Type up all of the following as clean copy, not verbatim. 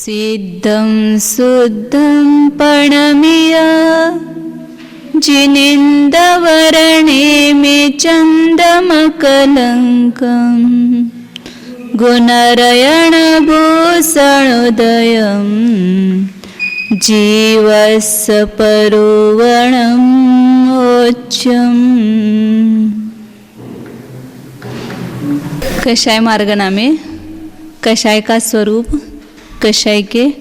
सिद्धं शुद्धं पणमिय जिनेन्द्रवर्णे मे चन्दमकलङ्कं गुणरयणभूषणोदयं जीवस्य परुवणमोच्यम्। कषाय मार्गना में कषाय का स्वरूप, कषाय के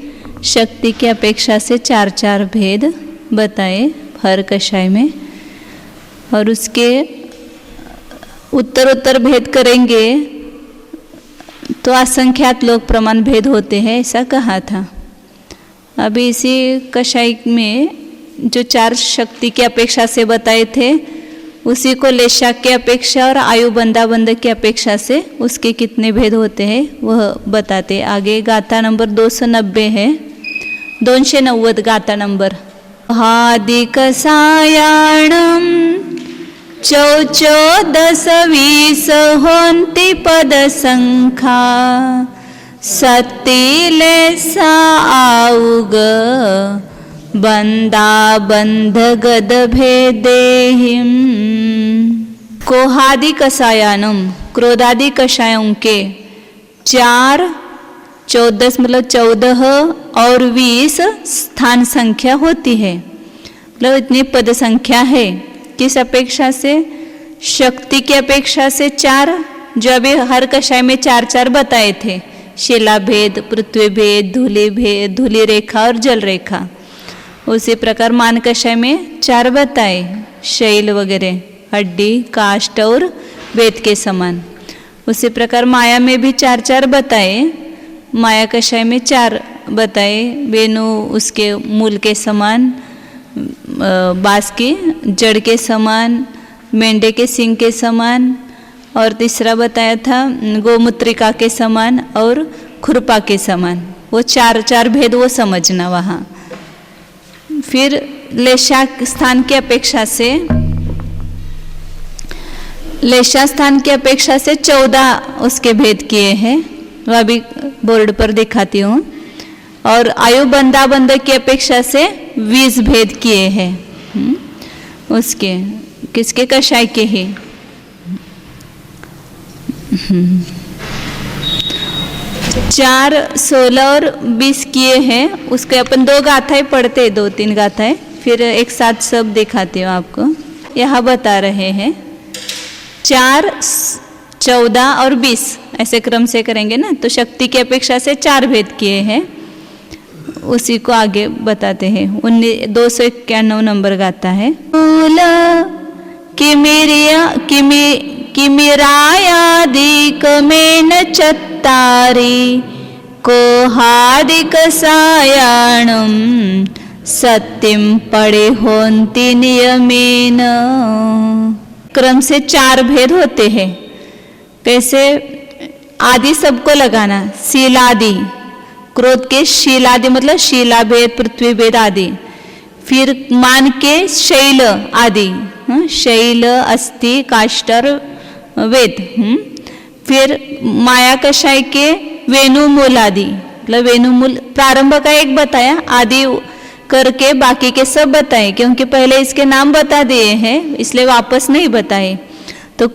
शक्ति की अपेक्षा से चार चार भेद बताए हर कषाय में, और उसके उत्तर भेद करेंगे तो असंख्यात लोक प्रमाण भेद होते हैं, ऐसा कहा था। अभी इसी कषाय में जो चार शक्ति की अपेक्षा से बताए थे, उसी को लेशाक की अपेक्षा और आयु बंदाबंद की अपेक्षा से उसके कितने भेद होते हैं वह बताते। आगे गाथा नंबर 290 है, 290 गाथा नंबर। हादिकसायाणं चौचोदश 20 होन्ति पदसंख्या सत्तिलेसा आउग बंदाबंध गद भेदेहिम। कोहादि कषायानम, क्रोधादि कषायों के 4, 14 मतलब 14 और 20 स्थान संख्या होती है, मतलब इतनी पद संख्या है। किस अपेक्षा से? शक्ति की अपेक्षा से 4, जो अभी हर कषाय में 4 4 बताए थे, शिला भेद, पृथ्वी भेद, धूलि भेद, धूलि रेखा और जल रेखा। उसी प्रकार मान कषाय में 4 बताए, शैल वगैरह, हड्डी, काष्ठ और वेद के समान। उसी प्रकार माया में भी 4 4 बताए, माया कषाय में 4 बताए, वेणु उसके मूल के समान, बांस की जड़ के समान, मेंढे के सींग के समान, और तीसरा बताया था गोमूत्रिका के समान और खुरपा के समान। वो 4 4 भेद वो समझना वहाँ। फिर लेशा स्थान की अपेक्षा से, लेशा स्थान की अपेक्षा से 14 उसके भेद किए हैं, वह अभी बोर्ड पर दिखाती हूँ। और आयु बंदाबंद की अपेक्षा से 20 भेद किए हैं उसके, किसके? कषाय के ही। 4, 16 और 20 किए हैं, उसके अपन 2 गाथाएं पढ़ते, 2-3 गाथाएं, फिर एक साथ सब दिखाती हूँ आपको। यहाँ बता रहे हैं 4, 14 और 20 ऐसे क्रम से करेंगे ना, तो शक्ति की अपेक्षा से 4 भेद किए हैं, उसी को आगे बताते हैं। 291 नंबर गाता है। किमिरायादिकमेन चत्तारि कोहादिकसायाणं सत्यं पड़े होन्ति नियमेन। क्रम से 4 भेद होते हैं। कैसे? आदि सबको लगाना, शीलादि, क्रोध के शीलादि मतलब शीला भेद, पृथ्वी भेद आदि। फिर मान के शैल आदि, शैल, अस्थि, काष्टर, वेद। फिर माया कषाय के वेणुमूल आदि, मतलब वेणुमूल प्रारंभ का एक बताया, आदि करके बाकी के सब बताए, क्योंकि पहले इसके नाम बता दिए हैं इसलिए वापस नहीं बताए। तो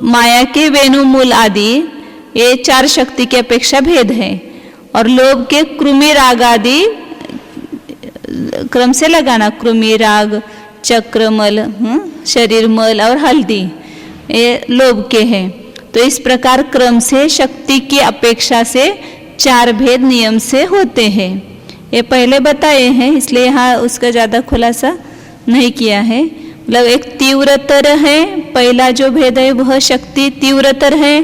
माया के वेणुमूल आदि ये 4 शक्ति की अपेक्षा भेद है। और लोभ के कृमि राग आदि क्रम से लगाना, कृमि राग, चक्रमल, शरीरमल और हल्दी, ये लोभ के हैं। तो इस प्रकार क्रम से शक्ति की अपेक्षा से 4 भेद नियम से होते हैं। ये पहले बताए हैं, इसलिए यहाँ उसका ज़्यादा खुलासा नहीं किया है। मतलब एक तीव्रतर है, पहला जो भेद है वह शक्ति तीव्रतर है,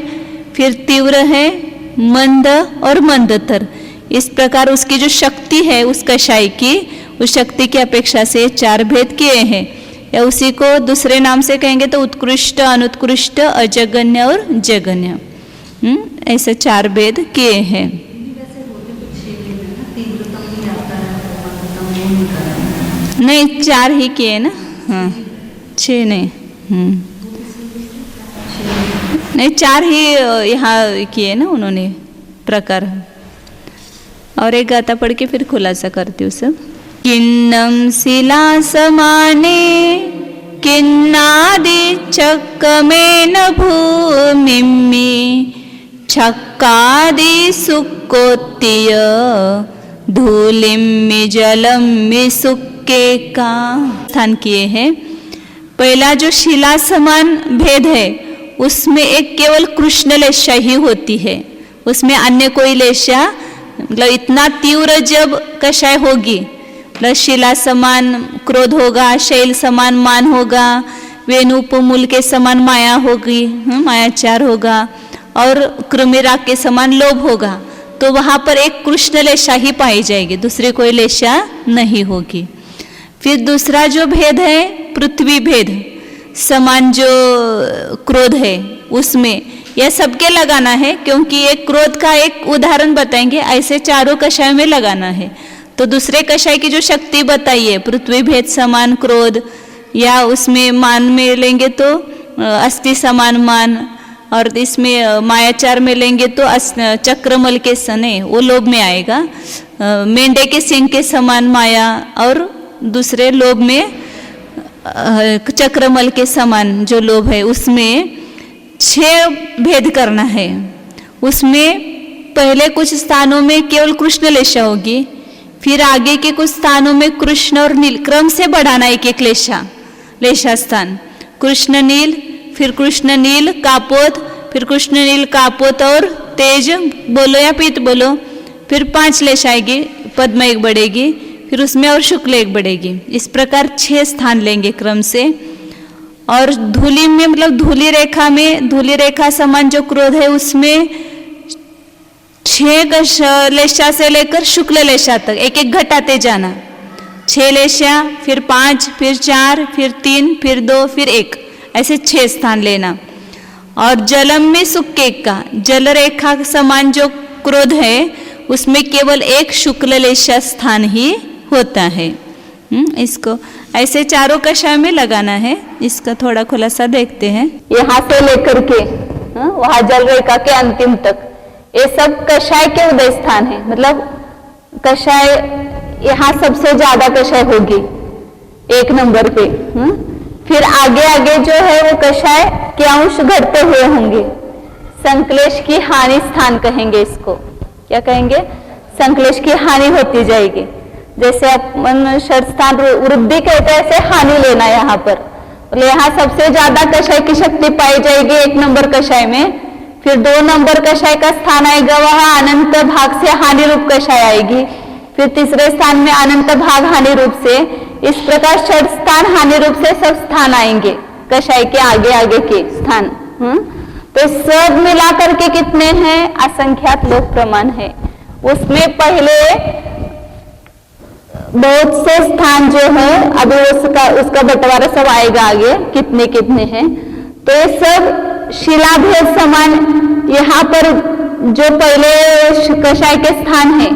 फिर तीव्र है, मंद और मंदतर। इस प्रकार उसकी जो शक्ति है उस कषाय की, उस शक्ति की अपेक्षा से 4 भेद किए हैं। या उसी को दूसरे नाम से कहेंगे तो उत्कृष्ट, अनुत्कृष्ट, अजगन्य और जगन्य, ऐसे 4 भेद किए हैं। नहीं, 4 ही किए ना, हाँ 6 नहीं, नहीं 4 ही यहाँ किए ना उन्होंने प्रकार। और एक गाथा पढ़ के फिर खुलासा करती हूँ सब। किन्नम शिला समाने किन्नादि चक्कमेन भूमिम्मि छक्कादि सुक्कोत्तीय धूलिम्मि जलम्मि सुक्के का स्थान किए हैं। पहला जो शिला समान भेद है उसमें एक केवल कृष्ण लेशा ही होती है, उसमें अन्य कोई लेशा मतलब इतना तीव्र जब कषाय होगी, मतलब शिला समान क्रोध होगा, शैल समान मान होगा, वेणुपमूल के समान माया होगी, मायाचार होगा और कृमिराग के समान लोभ होगा, तो वहाँ पर एक कृष्ण लेशा ही पाई जाएगी, दूसरी कोई लेशा नहीं होगी। फिर दूसरा जो भेद है पृथ्वी भेद, समान जो क्रोध है उसमें यह सबके लगाना है, क्योंकि एक क्रोध का एक उदाहरण बताएंगे, ऐसे चारों कषाय में लगाना है। तो दूसरे कषाय की जो शक्ति बताइए पृथ्वी भेद समान क्रोध, या उसमें मान में लेंगे तो अस्थि समान मान, और इसमें मायाचार में लेंगे तो चक्रमल के सने वो लोभ में आएगा, मेंढे के सिंह के समान माया, और दूसरे लोभ में चक्रमल के समान जो लोभ है उसमें 6 भेद करना है। उसमें पहले कुछ स्थानों में केवल कृष्ण लेशा होगी, फिर आगे के कुछ स्थानों में कृष्ण और नील क्रम से बढ़ाना, एक एक लेशा स्थान, कृष्ण नील, फिर कृष्ण नील कापोत, फिर कृष्ण नील कापोत और तेज बोलो या पीत बोलो, फिर 5 लेशा आएगी, पद्म एक बढ़ेगी, फिर उसमें और शुक्ल एक बढ़ेगी। इस प्रकार 6 स्थान लेंगे क्रम से। और धूलि में मतलब धूलि रेखा में, धूलि रेखा समान जो क्रोध है उसमें 6 लेशा से लेकर शुक्ल लेशा तक एक एक घटाते जाना, 6 लेशा, फिर 5, फिर 4, फिर 3, फिर 2, फिर 1, ऐसे 6 स्थान लेना। और जलम में सुक्के का, जल रेखा समान जो क्रोध है उसमें केवल एक शुक्ल लेशा स्थान ही होता है। इसको ऐसे चारों कषाय में लगाना है। इसका थोड़ा खुलासा देखते हैं। यहाँ से लेकर के वहां जल रेखा के अंतिम तक ये सब कषाय के उदय स्थान है, मतलब कषाय यहाँ सबसे ज्यादा कषाय होगी 1 नंबर पे। फिर आगे आगे जो है वो कषाय के अंश घटते हुए होंगे। संक्लेश की हानि स्थान कहेंगे इसको, क्या कहेंगे? संक्लेश की हानि होती जाएगी। जैसे अपन स्थान वृद्धि कहते हैं, ऐसे हानि लेना यहाँ पर। यहाँ सबसे ज्यादा कषाय की शक्ति पाई जाएगी 1 नंबर कषाय में। फिर 2 नंबर कषाय का स्थान आएगा, वहां अनंत भाग से हानि रूप कषाय आएगी। फिर तीसरे स्थान में अनंत भाग हानि रूप से। इस प्रकार 6 स्थान हानि रूप से सब स्थान आएंगे कषाय के आगे आगे के स्थान। तो सब मिला करके कितने हैं? असंख्यात लोक प्रमाण है। उसमें पहले बहुत से स्थान जो है, अभी उसका बंटवारा सब आएगा आगे कितने कितने हैं। तो ये सब शिलाभेद समान, यहाँ पर जो पहले कषाय के स्थान है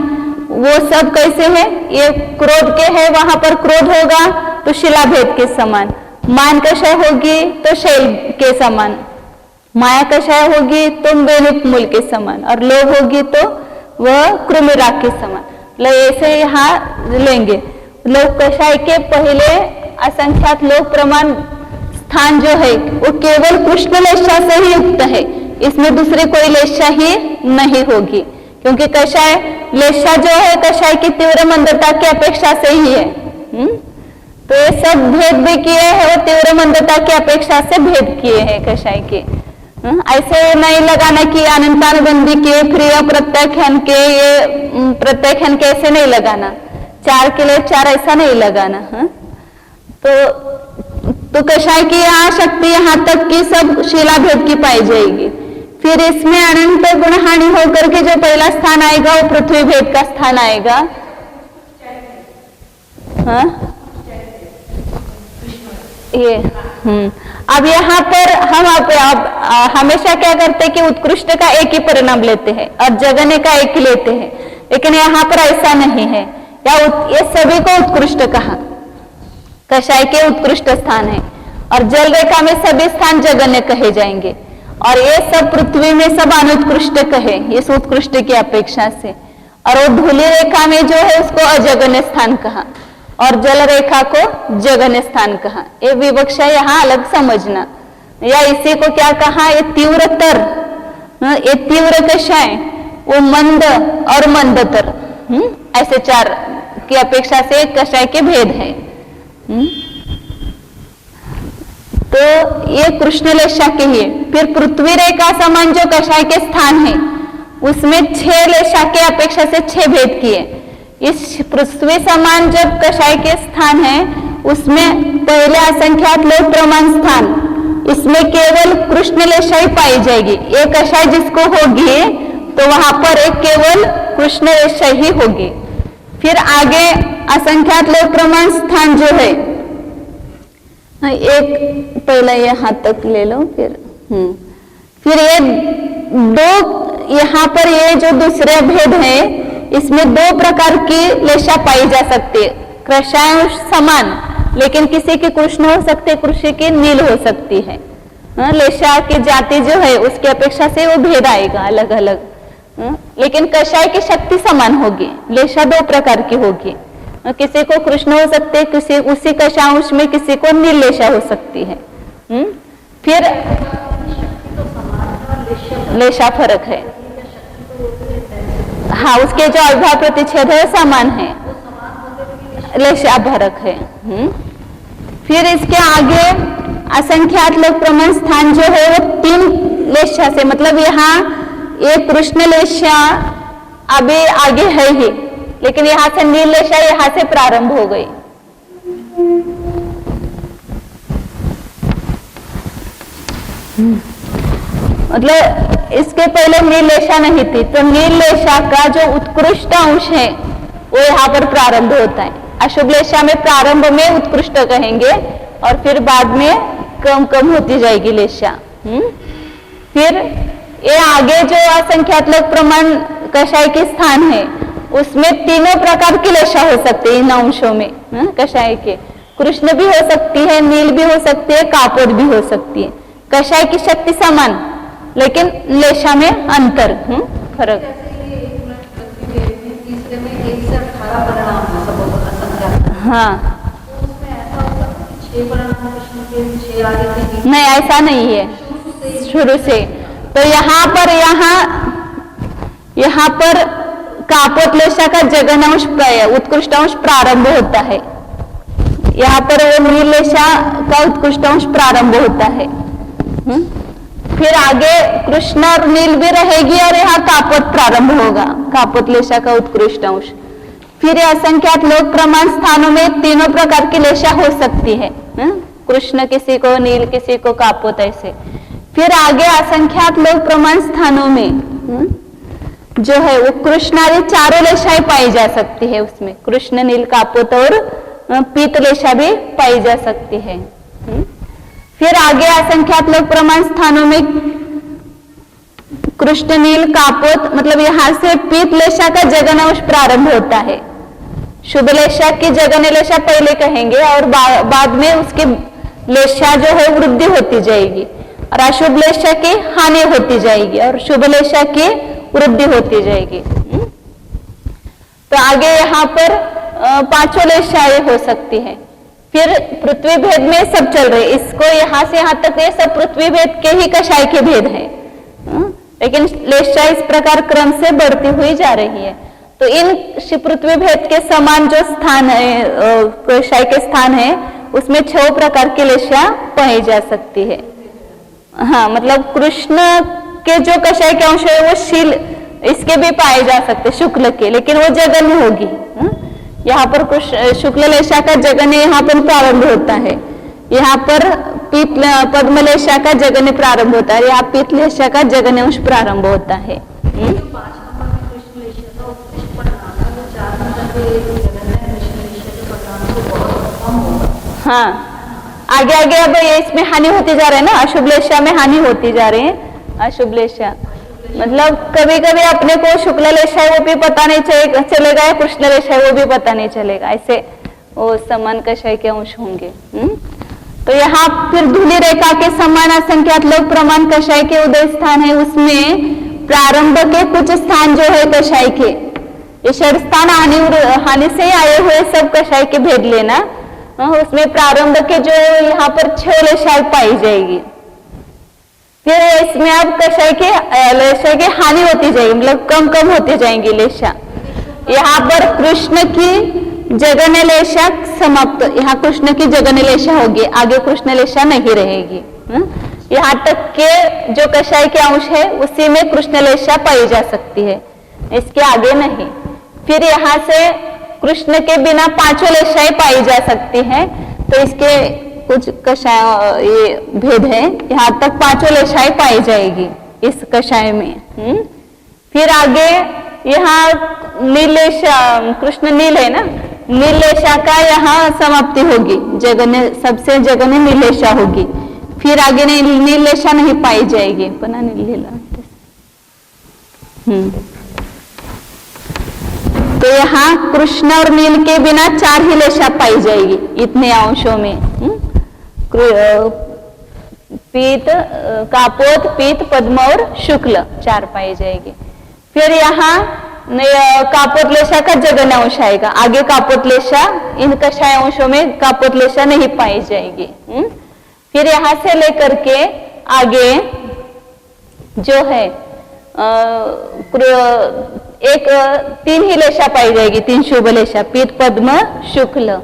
वो सब कैसे है? ये क्रोध के है, वहां पर क्रोध होगा तो शिलाभेद के समान, मान कषाय होगी तो शैल के समान, माया कषाय होगी तो वेणुपमूल के समान, और लोभ होगी तो वह कृमिराग के समान। ऐसे यहाँ लेंगे। लोक कषाय के पहले असंख्यात लोक प्रमाण स्थान जो है वो केवल कृष्ण लेशा से ही युक्त है, इसमें दूसरी कोई लेशा ही नहीं होगी, क्योंकि कषाय लेशा जो है कषाय की तीव्र मंदता की अपेक्षा से ही है। तो ये सब भेद भी किए हैं, वो तीव्र मंदता की अपेक्षा से भेद किए हैं कषाय के। ऐसे नहीं लगाना कि अनंतानुबंधी के, प्रिय प्रत्याख्यान के, ये प्रत्याख्यान के ऐसे नहीं लगाना, 4 के लिए 4 ऐसा नहीं लगाना। तो कषाय की यहाँ शक्ति यहाँ तक की सब शिलाभेद की पाई जाएगी। फिर इसमें अनंत गुण हानि होकर के जो पहला स्थान आएगा वो पृथ्वी भेद का स्थान आएगा। ये अब यहाँ पर हम हमेशा क्या करते हैं कि उत्कृष्ट का एक ही परिणाम लेते हैं और जगन्य का एक ही लेते हैं, लेकिन यहाँ पर ऐसा नहीं है। ये सभी को उत्कृष्ट कहा, कषाय के उत्कृष्ट स्थान है, और जल रेखा में सभी स्थान जगन्य कहे जाएंगे, और ये सब पृथ्वी में सब अनुत्कृष्ट कहे इस उत्कृष्ट की अपेक्षा से। और वो धूली रेखा में जो है उसको अजगन्य स्थान कहा और जल रेखा को जगन्य स्थान कहा। ये विवक्षा यहाँ अलग समझना। या इसी को क्या कहा, ये तीव्रतर, ये तीव्र कषाय, वो मंद और मंदतर, ऐसे चार की अपेक्षा से कषाय के भेद है। तो ये कृष्णलेशा के ही। फिर पृथ्वी रेखा समान जो कषाय के स्थान है उसमें 6 लेशा के अपेक्षा से 6 भेद किए। इस पृथ्वी समान जब कषाय के स्थान है उसमें पहले असंख्यात लोक प्रमाण स्थान, इसमें केवल कृष्णलेशा ही पाई जाएगी। ये कषाय जिसको होगी तो वहां पर एक केवल कृष्णलेशा ही होगी। फिर आगे असंख्यात लोक प्रमाण स्थान जो है, एक पहले यहाँ तक ले लो, फिर ये दो, यहाँ पर ये जो दूसरे भेद है इसमें 2 प्रकार की लेशा पाई जा सकती है। कृषांश समान, लेकिन किसी की कृष्ण हो सकते, कृषि की नील हो सकती है। लेशा की जाति जो है उसकी अपेक्षा से वो भेद आएगा अलग अलग, लेकिन कषाय की शक्ति समान होगी। लेशा 2 प्रकार की होगी, किसी को कृष्ण हो सकते, किसी उसी कषांश में किसी को नील लेशा हो सकती है। फिर लेशा फर्क है, हाँ, उसके जो अविभाव प्रतिच्छेद है समान है, लेशा फर्क है। फिर इसके आगे असंख्यात लोक प्रमाण स्थान जो है वो 3 लेशा से, मतलब यहाँ एक कृष्ण लेशा अभी आगे है ही, लेकिन यहाँ से नील लेशा यहाँ से प्रारंभ हो गई। मतलब इसके पहले नील लेशा नहीं थी, तो नील लेशा का जो उत्कृष्ट अंश है वो यहाँ पर प्रारंभ होता है। अशुभ लेशा में प्रारंभ में उत्कृष्ट कहेंगे और फिर बाद में कम कम होती जाएगी लेशा। फिर ये आगे जो असंख्यात लोक प्रमाण कषाय के स्थान है उसमें 3 प्रकार की लेशा हो सकती है इन अंशों में। कषाय के कृष्ण भी हो सकती है, नील भी हो सकती है, कापोद भी हो सकती है। कषाय की शक्ति समान, लेकिन लेशा में अंतर, फर्क। हाँ, नहीं ऐसा नहीं है शुरू से। तो यहाँ पर कापोत लेशा का जगनांश उत्कृष्ट अंश प्रारंभ होता है, यहाँ पर वो नील लेशा का उत्कृष्ट अंश प्रारंभ होता है। फिर आगे कृष्ण और नील भी रहेगी और यहाँ कापोत प्रारंभ होगा, कापोत लेशा का उत्कृष्ट अंश। फिर असंख्यात लोक प्रमाण स्थानों में 3 प्रकार की लेशा हो सकती है, कृष्ण किसी को, नील किसी को, कापोत ऐसे। फिर आगे असंख्यात लोक प्रमाण स्थानों में जो है वो कृष्ण आदि 4 लेशाएं पाई जा सकती है। उसमें कृष्ण, नील, कापोत और पीत लेशा भी पाई जा सकती है। फिर आगे असंख्यात लोक प्रमाण स्थानों में कृष्ण, नील, कापोत, मतलब यहाँ से पीत लेशा का जगनांश प्रारंभ होता है। शुभ लेशा की जगन्य लेशा पहले कहेंगे और बाद में उसकी लेशा जो है वृद्धि होती जाएगी और अशुभ लेशा की हानि होती जाएगी और शुभ लेशा की वृद्धि होती जाएगी। तो आगे यहाँ पर 5 लेशाएं हो सकती है। फिर पृथ्वी भेद में सब चल रहे, इसको यहाँ से यहाँ तक ये सब पृथ्वी भेद के ही कषाय के भेद है, लेकिन लेशा इस प्रकार क्रम से बढ़ती हुई जा रही है। तो इन पृथ्वी भेद के समान जो स्थान है, कषाय के स्थान है, उसमें 6 प्रकार की लेशा पाई जा सकती है। हाँ, मतलब कृष्ण के जो कषाय के अंश है वो शील इसके भी पाए जा सकते, शुक्ल के, लेकिन वो जगन्य होगी। यहाँ पर शुक्ल लेशा का जगन्य यहाँ पर प्रारंभ होता है, यहाँ पर पद्म लेशा का जगन्य प्रारंभ होता है, यहाँ पीत लेशा का जगन्य अंश प्रारंभ होता है। हाँ, आगे आगे अब ये इसमें हानि होती जा रही है ना, अशुभ लेशा में हानि होती जा रही है। अशुभ लेशा मतलब कभी कभी अपने को शुक्ल लेशा है वो भी पता नहीं चलेगा, या कृष्ण लेशा है वो भी पता नहीं चलेगा, ऐसे वो समान कषाय के अंश होंगे। तो यहाँ फिर धूली रेखा के समान असंख्यात लोक प्रमाण कषाय के उदय स्थान है, उसमें प्रारंभ के कुछ स्थान जो है कषाय के ये षडस्थान हानि से आए हुए सब कषाय के भेद लेना। उसमें प्रारंभ के जो यहाँ पर 6 लेशाएं पाई जाएगी। फिर इसमें अब कषाय के लेशा की हानि होती जाएगी, मतलब कम कम होती जाएंगी लेशा। यहाँ पर कृष्ण की जगन्य लेशा समाप्त, यहाँ कृष्ण की जगन्य लेशा होगी, आगे कृष्ण लेशा नहीं रहेगी। यहाँ तक के जो कषाय के अंश है उसी में कृष्ण लेशा पाई जा सकती है, इसके आगे नहीं। फिर यहाँ से कृष्ण के बिना 5 लेशाएं पाई जा सकती हैं, तो इसके कुछ कषाय ये भेद है, यहाँ तक 5 लेशाएं पाई जाएगी इस कषाय में। फिर आगे यहाँ नीलेशा, कृष्ण नील है ना, नीलेशा का यहाँ समाप्ति होगी, जगन्य सबसे जगन्य नीलेशा होगी। फिर आगे नीलेशा नहीं पाई जाएगी, पना नीलेला। तो यहाँ कृष्ण और नील के बिना 4 ही लेशा पाई जाएगी इतने अंशों में। पीत, कापोत, पीत, पद्म और शुक्ल 4 पाई जाएगी। फिर यहाँ कापोत लेशा का जगन्य अंश आएगा, आगे कापोत लेशा, इन कषाय अंशों में कापोत लेशा नहीं पाई जाएगी। फिर यहाँ से लेकर के आगे जो है एक 3 ही लेशा पाई जाएगी, 3 शुभ लेशा, पीत, पद्म, शुक्ल।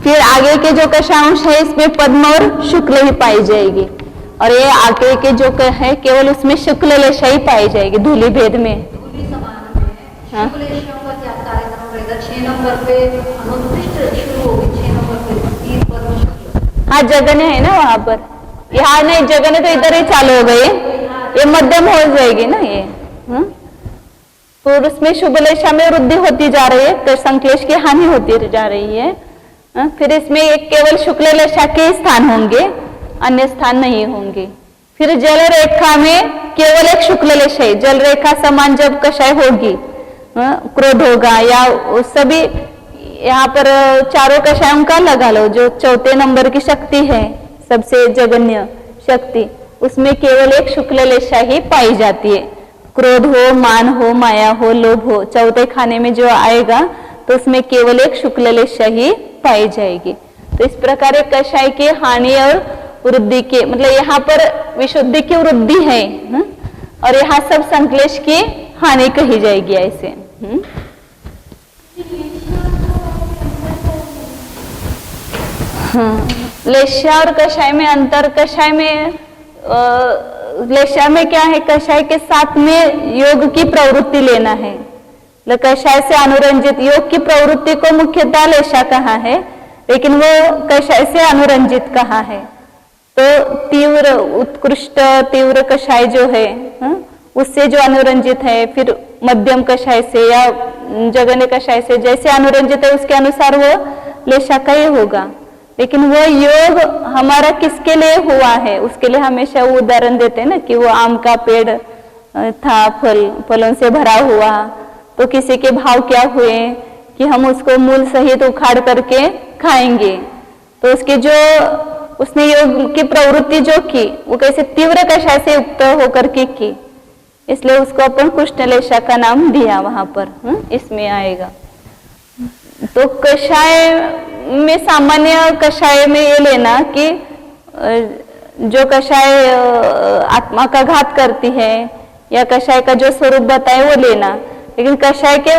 फिर आगे के जो कषांश है इसमें पद्म और शुक्ल ही पाई जाएगी, और ये आगे के जो है केवल उसमें शुक्ल लेशा ही पाई जाएगी धूलि भेद में। हाँ? हाँ जगन्य है ना वहां पर, यहाँ नहीं जगन्य तो इधर ही चालू हो गई, ये मध्यम हो जाएगी ना ये। पुरुष में शुभ लेशा में वृद्धि होती जा रही है, तो संक्लेश की हानि होती जा रही है। फिर इसमें एक केवल शुक्ल लेशा के स्थान होंगे, अन्य स्थान नहीं होंगे। फिर जल रेखा में केवल एक शुक्ल लेशा है, जल रेखा समान जब कषाय होगी, क्रोध होगा या सभी, यहाँ पर चारों कषायों का लगा लो, जो 4थे नंबर की शक्ति है सबसे जगन्य शक्ति, उसमें केवल एक शुक्ल लेशा ही पाई जाती है। क्रोध हो, मान हो, माया हो, लोभ हो, 4थे खाने में जो आएगा तो उसमें केवल एक शुक्ल लेशा ही पाई जाएगी। तो इस प्रकार कषाय की हानि और वृद्धि के, मतलब यहाँ पर विशुद्धि की वृद्धि है, और यहाँ सब संक्लेश की हानि कही जाएगी ऐसे। लेशा और कषाय में अंतर, कषाय में लेशा में क्या है, कषाय के साथ में योग की प्रवृत्ति लेना है। कषाय से अनुरंजित, योग की प्रवृत्ति को मुख्यतः लेशा कहा है, लेकिन वो कषाय से अनुरंजित कहा है। तो तीव्र उत्कृष्ट तीव्र कषाय जो है उससे जो अनुरंजित है, फिर मध्यम कषाय से या जगन्य कषाय से जैसे अनुरंजित है उसके अनुसार वो लेशा का ही होगा। लेकिन वो योग हमारा किसके लिए हुआ है, उसके लिए हमेशा वो उदाहरण देते हैं ना कि वो आम का पेड़ था, फलों से भरा हुआ, तो किसी के भाव क्या हुए कि हम उसको मूल सहित उखाड़ करके खाएंगे। तो उसकी जो उसने योग की प्रवृत्ति जो की वो कैसे तीव्र कषाय से युक्त होकर के की, इसलिए उसको अपन कृष्ण लेशा का नाम दिया वहां पर। इसमें आएगा तो कषाय में, सामान्य कषाय में ये लेना कि जो कषाय आत्मा का घात करती है या कषाय का जो स्वरूप बताए वो लेना, लेकिन कषाय के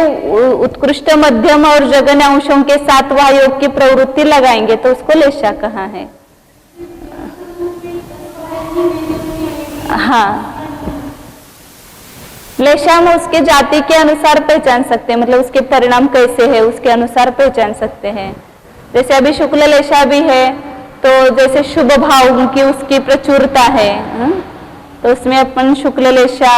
उत्कृष्ट मध्यम और जगन्य अंशों के साथ वह योग की प्रवृत्ति लगाएंगे तो उसको लेशा कहा है। हाँ, लेशा हम उसके जाति के अनुसार पहचान सकते हैं, मतलब उसके परिणाम कैसे है उसके अनुसार पहचान सकते हैं। जैसे अभी शुक्ल लेशा भी है, तो जैसे शुभ भाव की उसकी प्रचुरता है, तो उसमें अपन शुक्ल लेशा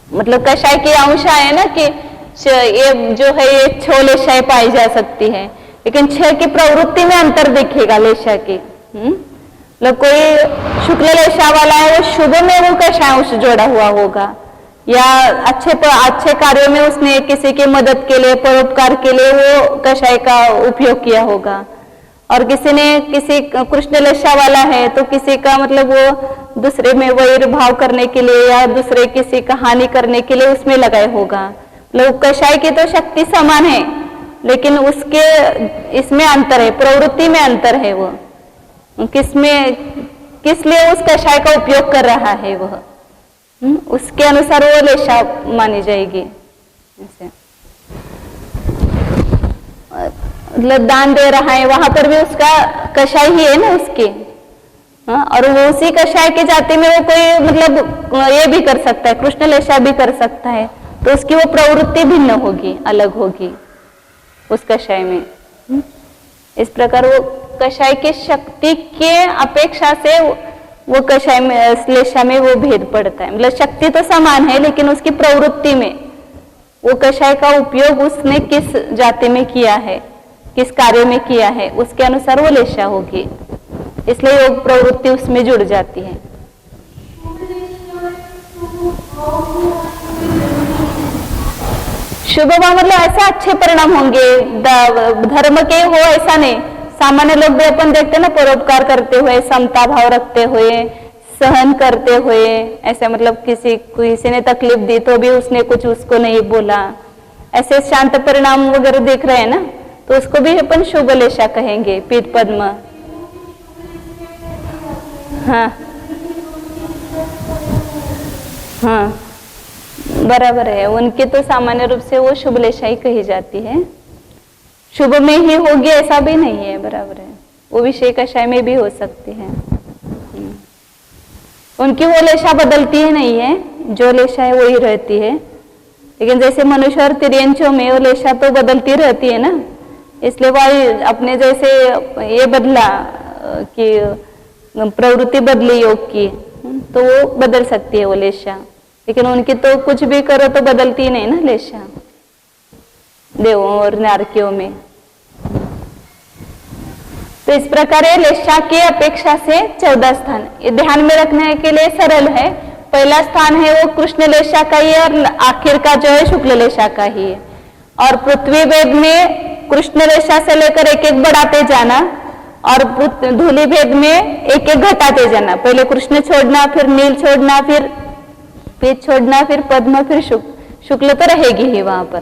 मतलब कषाय के अंश आए ना कि ये जो है ये 6 लेशाएं पाई जा सकती है, लेकिन 6 की प्रवृत्ति में अंतर दिखेगा लेशा की। मतलब कोई शुक्ल लेशा वाला है वो शुभ में वो कषाय अंश जोड़ा हुआ होगा, या अच्छे कार्यों में उसने किसी की मदद के लिए, परोपकार के लिए वो कषाय का उपयोग किया होगा। और किसी ने किसी कृष्ण लेशा वाला है तो किसी का मतलब वो दूसरे में वैर भाव करने के लिए या दूसरे किसी का हानि करने के लिए उसमें लगाए होगा। मतलब कषाय की तो शक्ति समान है, लेकिन उसके इसमें अंतर है, प्रवृत्ति में अंतर है। वो किस लिए उस कषाय का उपयोग कर रहा है वह, उसके अनुसार वो लेशा मानी जाएगी। मतलब दान दे रहा है, वहां पर भी उसका कषाय ही है ना उसकी, और वो उसी कषाय की जाति में वो कोई मतलब ये भी कर सकता है, कृष्ण लेशा भी कर सकता है, तो उसकी वो प्रवृत्ति भिन्न होगी, अलग होगी उस कषाय में। इस प्रकार वो कषाय की शक्ति के अपेक्षा से वो कषाय में लेशा में वो भेद पड़ता है। मतलब शक्ति तो समान है, लेकिन उसकी प्रवृत्ति में वो कषाय का उपयोग उसने किस जाति में किया है, किस कार्य में किया है, उसके अनुसार वो लेशा होगी। इसलिए योग प्रवृत्ति उसमें जुड़ जाती है। शुभ भाव मतलब ऐसा अच्छे परिणाम होंगे, धर्म के हो ऐसा नहीं। सामान्य लोग भी अपन देखते हैं ना, परोपकार करते हुए, समता भाव रखते हुए, सहन करते हुए, ऐसे मतलब किसी ने तकलीफ दी तो भी उसने कुछ उसको नहीं बोला, ऐसे शांत परिणाम वगैरह देख रहे हैं ना, तो उसको भी अपन शुभ लेशा कहेंगे, पीत पद्म। हाँ बराबर है, उनकी तो सामान्य रूप से वो शुभ लेशा ही कही जाती है। शुभ में ही होगी ऐसा भी नहीं है, बराबर है, वो विषय कषाय में भी हो सकती है। उनकी वो लेशा बदलती ही नहीं है, जो लेशा है वही रहती है। लेकिन जैसे मनुष्य और तिर्यंचों में वो लेशा तो बदलती रहती है ना, इसलिए वह अपने जैसे ये बदला कि प्रवृत्ति बदली योग की, तो वो बदल सकती है वो लेशा। लेकिन उनकी तो कुछ भी करो तो बदलती ही नहीं ना लेशा, देवों और नारकियों में। तो इस प्रकार लेशा की अपेक्षा से 14 स्थान ये ध्यान में रखने के लिए सरल है। पहला स्थान है वो कृष्ण लेशा का ही है, और आखिर का जो है शुक्ल लेशा का ही है। और पृथ्वी भेद में कृष्ण लेशा से लेकर एक एक बढ़ाते जाना, और धूलि भेद में एक एक घटाते जाना। पहले कृष्ण छोड़ना, फिर नील छोड़ना, फिर पीत छोड़ना, फिर पद्म, फिर शुक्ल तो रहेगी ही वहां पर।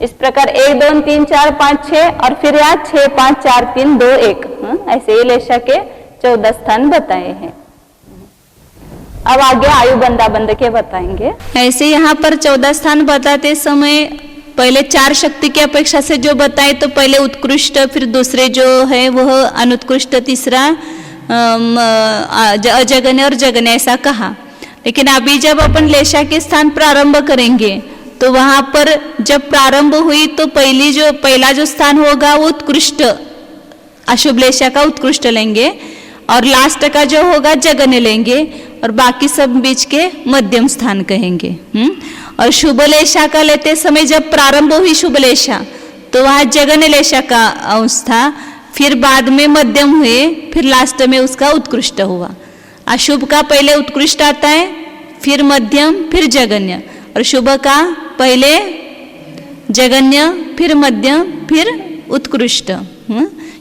इस प्रकार 1 2 3 4 5 6 और फिर यहाँ 6 5 4 3 2 1 ऐसे ही लेशा के 14 स्थान बताए हैं। अब आगे आयु बंदाबंद के बताएंगे। ऐसे यहाँ पर 14 स्थान बताते समय पहले 4 शक्ति की अपेक्षा से जो बताए, तो पहले उत्कृष्ट, फिर दूसरे जो है वह अनुत्कृष्ट, तीसरा अजगन्य और जगन्य ऐसा कहा। लेकिन अभी जब अपन लेशा के स्थान प्रारंभ करेंगे, तो वहां पर जब प्रारंभ हुई तो पहला जो स्थान होगा वो उत्कृष्ट, अशुभ लेशा का उत्कृष्ट लेंगे, और लास्ट का जो होगा जगन्य लेंगे, और बाकी सब बीच के मध्यम स्थान कहेंगे। और शुभ लेशा का लेते समय जब प्रारंभ हुई शुभ लेशा, तो वहां जगन्य लेशा का अंश था, फिर बाद में मध्यम हुए, फिर लास्ट में उसका उत्कृष्ट हुआ। अशुभ का पहले उत्कृष्ट आता है, फिर मध्यम, फिर जगन्य, और शुभ का पहले जगन्य, फिर मध्यम, फिर उत्कृष्ट।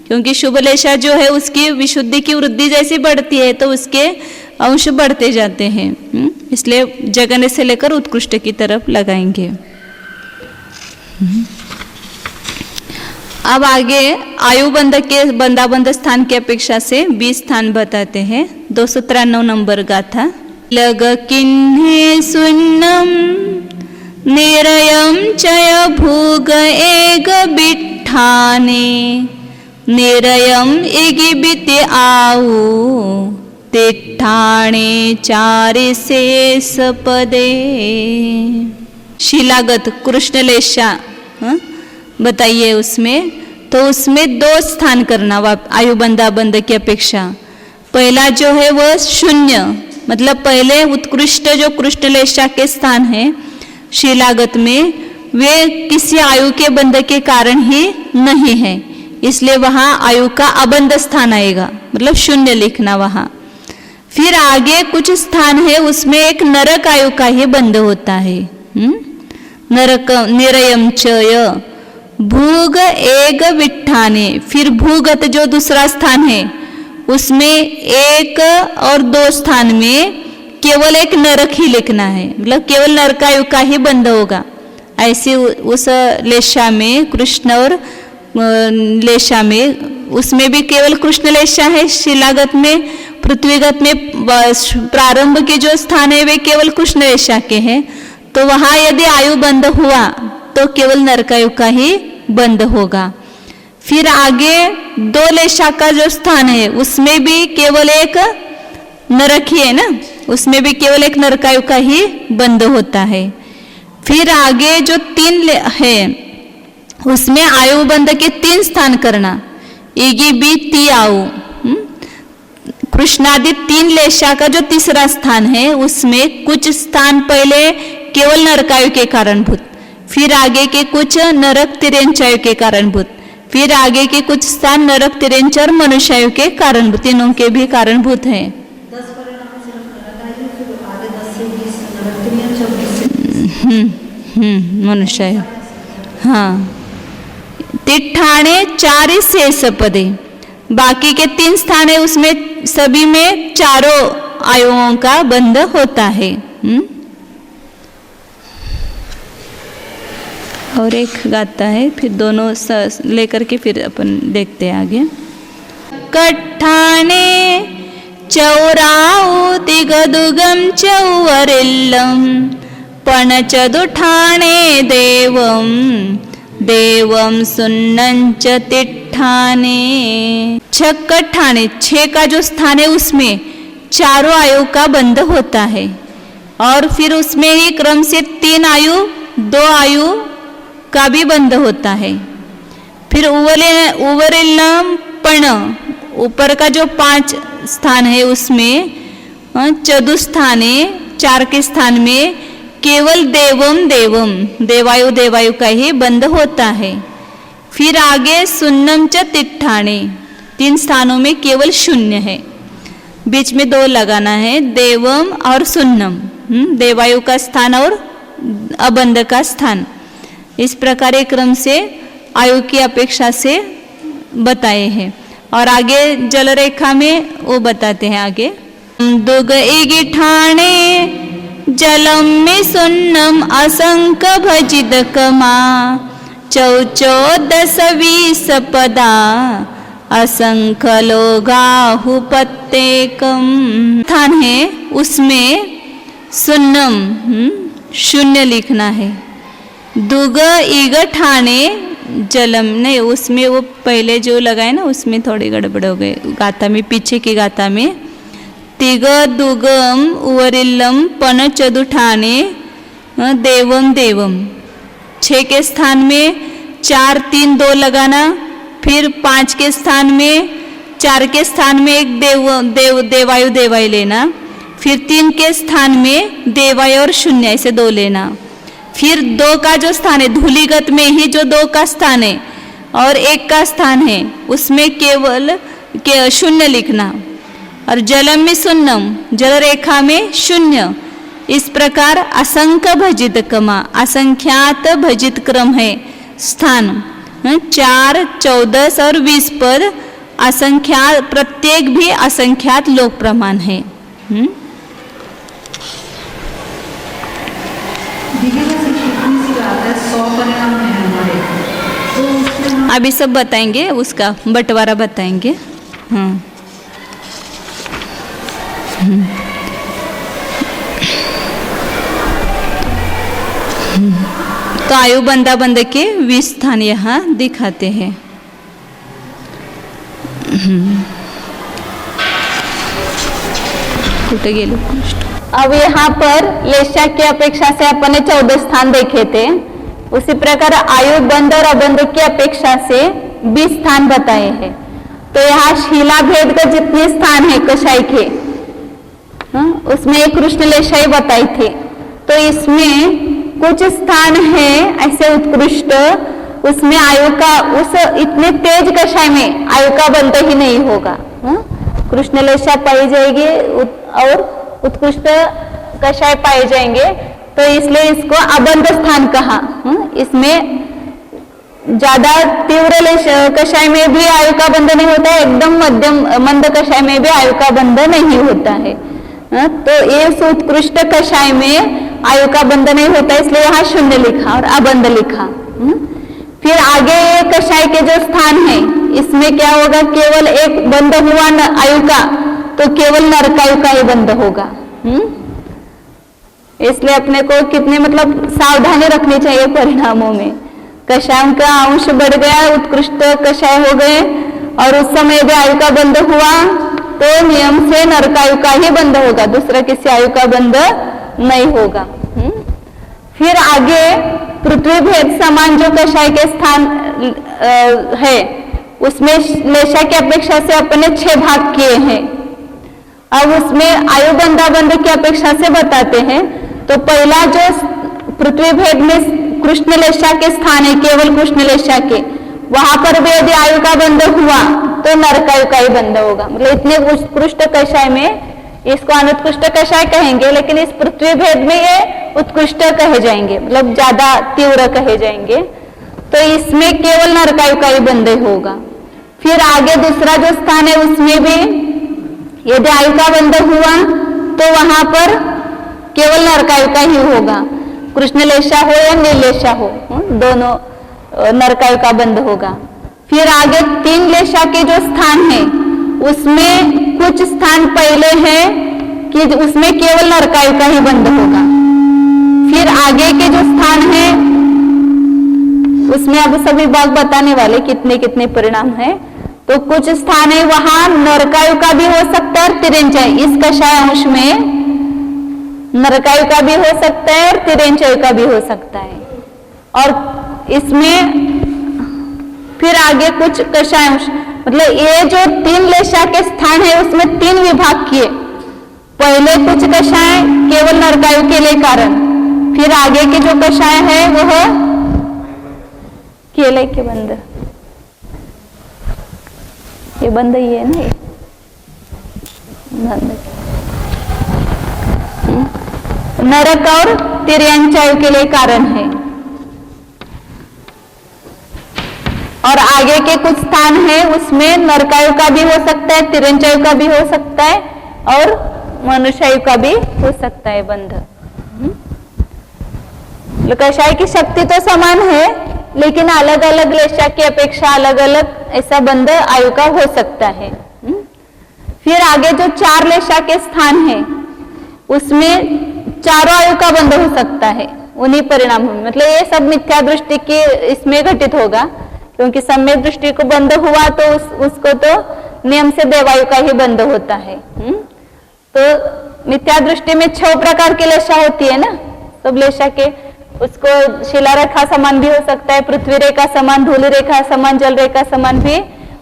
क्योंकि शुभ लेशा जो है उसकी विशुद्धि की वृद्धि जैसी बढ़ती है, तो उसके अंश बढ़ते जाते हैं, इसलिए जगन्य से लेकर उत्कृष्ट की तरफ लगाएंगे। अब आगे आयु बंदाबंद स्थान की अपेक्षा से 20 स्थान बताते हैं। 293 नंबर गाथा। लग किन्हे सुन्नम निरयम चय भूग एग बिठाने, निरयम इगिबिते आऊ तिठाणे चारि शेष पदे। शिलागत कृष्ण लेशा बताइए उसमें, तो उसमें 2 स्थान करना आयु बंदाबंद की अपेक्षा। पहला जो है वह 0, मतलब पहले उत्कृष्ट जो कृष्ण लेशा के स्थान है शिलागत में, वे किसी आयु के बंध के कारण ही नहीं है, इसलिए वहां आयु का अबंध स्थान आएगा, मतलब 0 लिखना वहां। फिर आगे कुछ स्थान है उसमें एक नरक आयु का ही बंध होता है। नरक निरयम चय भूग एग विठाने, फिर भूगत जो दूसरा स्थान है उसमें एक और दो स्थान में केवल एक नरक ही लिखना है, मतलब केवल नरकायु का ही बंध होगा। ऐसे उस लेशा में कृष्ण और लेशा में उसमें भी केवल कृष्ण लेशा है। शिलागत में पृथ्वीगत में प्रारंभ के जो स्थान है वे केवल कृष्ण लेशा के हैं, तो वहां यदि आयु बंद हुआ तो केवल नरकायु का ही बंद होगा। फिर आगे दो लेशा का जो स्थान है उसमें भी केवल एक नरक ही है ना, उसमें भी केवल एक नरकायु का ही बंद होता है। फिर आगे जो तीन है उसमें आयु बंध के 3 स्थान करना, इगी बी ती आऊ। कृष्णादि 3 लेशा का जो तीसरा स्थान है उसमें कुछ स्थान पहले केवल नरकायु के कारणभूत, फिर आगे के कुछ नरक तिरेंचायु के कारणभूत, फिर आगे के कुछ स्थान नरक तिरेंच और मनुष्यायु के कारणभूत, तीनों के भी कारणभूत हैं। 10 परिणाम सिर्फ नरकायु, फिर आगे 10 से 20 नरक तिरेंच और 20 से मनुष्यायु। हाँ, तिठाणे 4 शेष पदे, बाकी के 3 स्थान है उसमें सभी में चारों आयुओं का बंध होता है। और एक गाता है, फिर दोनों लेकर के फिर अपन देखते हैं आगे। कट्ठाणे चौराऊ तिगदुगम चौवरिल्लम पणचदुठाणे देवम देवम सुन्नंच तिट्ठाने। छक्कठाणे 6 का जो स्थान है उसमें चारों आयु का बंध होता है, और फिर उसमें ही क्रम से 3 आयु 2 आयु का भी बंध होता है। फिर उवरिल्लम पण, ऊपर का जो 5 स्थान है उसमें चतुस्थाने 4 के स्थान में केवल देवम देवम देवायु देवायु का ही बंध होता है। फिर आगे सुन्नम च तिट्ठाणे 3 स्थानों में केवल शून्य है, बीच में 2 लगाना है, देवम और सुन्नम, देवायु का स्थान और अबंध का स्थान। इस प्रकार एक क्रम से आयु की अपेक्षा से बताए हैं। और आगे जल रेखा में वो बताते हैं आगे, दुग इगिठाणे जलम में सुन्नम असंक भजित कमा चौचो 10 20 पदा असंख लोगाहु पत्तेकम। स्थान है उसमें सुन्नम शून्य लिखना है। दुग इग ठाणे जलम नहीं, उसमें वो पहले जो लगाए ना उसमें थोड़ी गड़बड़ हो गई गाथा में, पीछे की गाथा में। तिग दुगम उवरिल्लम पण चदुठाणे देवम देवम 6 के स्थान में 4 3 2 लगाना, फिर 5 के स्थान में 4 के स्थान में एक देवायु देवायु लेना, फिर 3 के स्थान में देवायु और शून्य ऐसे 2 लेना। फिर 2 का जो स्थान है धूलिगत में ही जो 2 का स्थान है और 1 का स्थान है उसमें केवल शून्य लिखना। और जलम में शून्यम जल रेखा में शून्य। इस प्रकार असंख्य भजित कमा असंख्यात भजित क्रम है स्थान 4 14 और 20 पद असंख्यात, प्रत्येक भी असंख्यात लोक प्रमाण है। अभी सब बताएंगे, उसका बंटवारा बताएंगे। तो आयु बंदाबंद के 20 स्थान यहाँ दिखाते हैं। कुठे गेलो? अब यहाँ पर लेशा की अपेक्षा से अपन ने 14 स्थान देखे थे, उसी प्रकार आयु बंध और अबंध की अपेक्षा से 20 स्थान बताए हैं। तो यहाँ शीला भेद का जितने स्थान है कषाय के उसमें एक कृष्ण लेशाई बताई थी। तो इसमें कुछ स्थान है ऐसे उत्कृष्ट, उसमें आयु का उस इतने तेज कषाय में आयु का बंध ही नहीं होगा, कृष्ण लेशा पाई जाएगी और उत्कृष्ट कषाय पाए जाएंगे। तो इसलिए इसको अबंध स्थान कहा। इसमें ज्यादा तीव्र कषाय में भी आयु का बंध नहीं होता है, एकदम मध्यम मंद कषाय में भी आयु का बंध नहीं होता है। तो इस उत्कृष्ट कषाय में आयु का बंध नहीं होता, इसलिए यहाँ शून्य लिखा और अबंध लिखा। फिर आगे कषाय के जो स्थान है इसमें क्या होगा, केवल एक बंध हुआ आयु का तो केवल नरकायु का ही बंध होगा। इसलिए अपने को कितने मतलब सावधानी रखनी चाहिए परिणामों में। कषाय का अंश बढ़ गया, उत्कृष्ट कषाय हो गए और उस समय भी आयु का बंध हुआ तो नियम से नरकायु का ही बंध होगा, दूसरा किसी आयु का बंध नहीं होगा। फिर आगे पृथ्वी भेद समान जो कषाय के स्थान है उसमें लेशा की अपेक्षा से अपने 6 भाग किए हैं। अब उसमें आयु बंधाबंध की अपेक्षा से बताते हैं। तो पहला जो पृथ्वी भेद में कृष्ण लेशा के स्थान है, केवल कृष्ण लेशा के, वहां पर भी यदि आयु का बंध हुआ तो नरकायु का ही बंध होगा। मतलब इतने उत्कृष्ट कषाय में इसको अनुत्कृष्ट कषाय कहेंगे, लेकिन इस पृथ्वी भेद में ये उत्कृष्ट कहे जाएंगे, मतलब ज्यादा तीव्र कहे जाएंगे। तो इसमें केवल नरकायु का ही बंध होगा। फिर आगे दूसरा जो स्थान है उसमें भी यदि आयु का बंध हुआ तो वहां पर केवल नरकायु का ही होगा, कृष्ण लेशा हो या नीलेशा हो, दोनों नरकायु का बंध होगा। फिर आगे 3 लेशा के जो स्थान है उसमें कुछ स्थान पहले है कि उसमें केवल नरकायु का ही बंध होगा। फिर आगे के जो स्थान है उसमें अब सभी भाग बताने वाले कितने कितने परिणाम है। तो कुछ स्थान है वहां नरकायु का भी हो सकता है और तिरंजय, इस कषाय अंश में नरकायु का भी हो सकता है और तिरंजय का भी हो सकता है। और इसमें फिर आगे कुछ कषाय अंश, मतलब ये जो 3 लेशा के स्थान है उसमें 3 विभाग किए। पहले कुछ कषाय केवल नरकायु के लिए कारण, फिर आगे के जो कषाय है वह केले के बंध, ये बंध ही है ना, नरक और तिर्यंचायु के लिए कारण है। और आगे के कुछ स्थान है उसमें नरकायु का भी हो सकता है, तिरंचायु का भी हो सकता है और मनुष्यायु का भी हो सकता है बंध। कषाय की शक्ति तो समान है लेकिन अलग अलग लेशा की अपेक्षा अलग अलग ऐसा बंध आयु का हो सकता है। फिर आगे जो 4 लेशा के स्थान है उसमें चारों आयु का बंध हो सकता है उन्हीं परिणामों में। मतलब ये सब मिथ्या दृष्टि की इसमें घटित होगा, क्योंकि सम्यक दृष्टि को बंध हुआ तो उसको तो नियम से देवायु का ही बंध होता है। तो मिथ्या दृष्टि में 6 प्रकार की लेशा होती है ना, सब लेशा के उसको शिला रेखा समान भी हो सकता है, पृथ्वी रेखा समान, धूलि रेखा समान, जल रेखा समान भी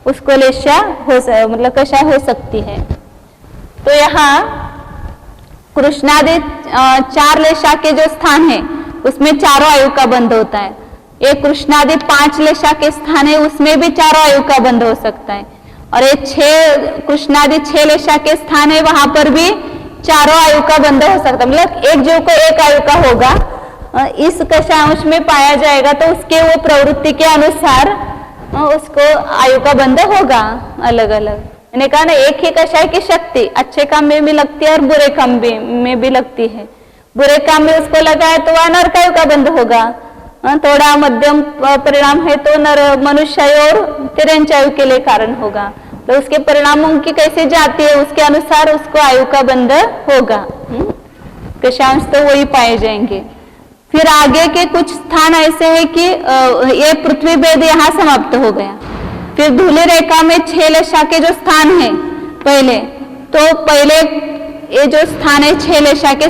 उसको लेशा हो मतलब कषाय हो सकती है। तो यहाँ कृष्णादि 4 लेशा के जो स्थान है उसमें चारों आयु का बंध होता है। एक कृष्णादि 5 लेशा के स्थान है उसमें भी चारों आयु का बंध हो सकता है। और एक 6 कृष्णादि 6 लेशा के स्थान है वहां पर भी चारों आयु का बंध हो सकता है। मतलब एक जीव को एक आयु का होगा इस कषायांश में पाया जाएगा तो उसके वो प्रवृत्ति के अनुसार उसको आयु का बंध होगा अलग अलग। मैंने कहा ना, एक ही कषाय की शक्ति अच्छे काम में भी लगती है और बुरे काम में भी लगती है। बुरे काम में उसको लगा है तो वह नरकायु का बंध होगा, थोड़ा मध्यम परिणाम है तो मनुष्यायु और तिरंचायु के लिए कारण होगा। तो उसके परिणामों की कैसी जाती है उसके अनुसार उसको आयु का बंध होगा। कषायांश तो वही पाए जाएंगे। फिर आगे के कुछ स्थान ऐसे है कि ये पृथ्वी भेद यहाँ समाप्त हो गया। फिर धूलि रेखा में 6 लेशा के जो स्थान है पहले, तो पहले ये जो स्थान है 6 लेशा के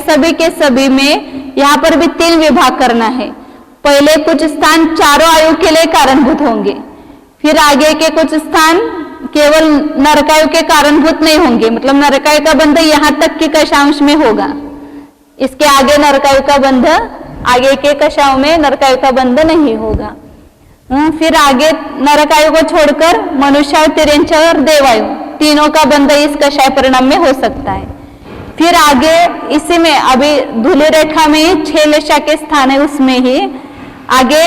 सभी में यहाँ पर भी 3 विभाग करना है। पहले कुछ स्थान चारों आयु के लिए कारणभूत होंगे, फिर आगे के कुछ स्थान केवल नरकायु के कारणभूत नहीं होंगे, मतलब नरकायु का बंध यहाँ तक की कषायांश में होगा, इसके आगे नरकायु का बंध, आगे के कषायों में नरकायु का बंध नहीं होगा। फिर आगे नरकायु को छोड़कर मनुष्य, तिरंचायु और देवायु तीनों का बंध इस कषाय परिणाम में हो सकता है। फिर आगे इसी में अभी धूलि रेखा में 6 लेशा के स्थान है उसमें ही आगे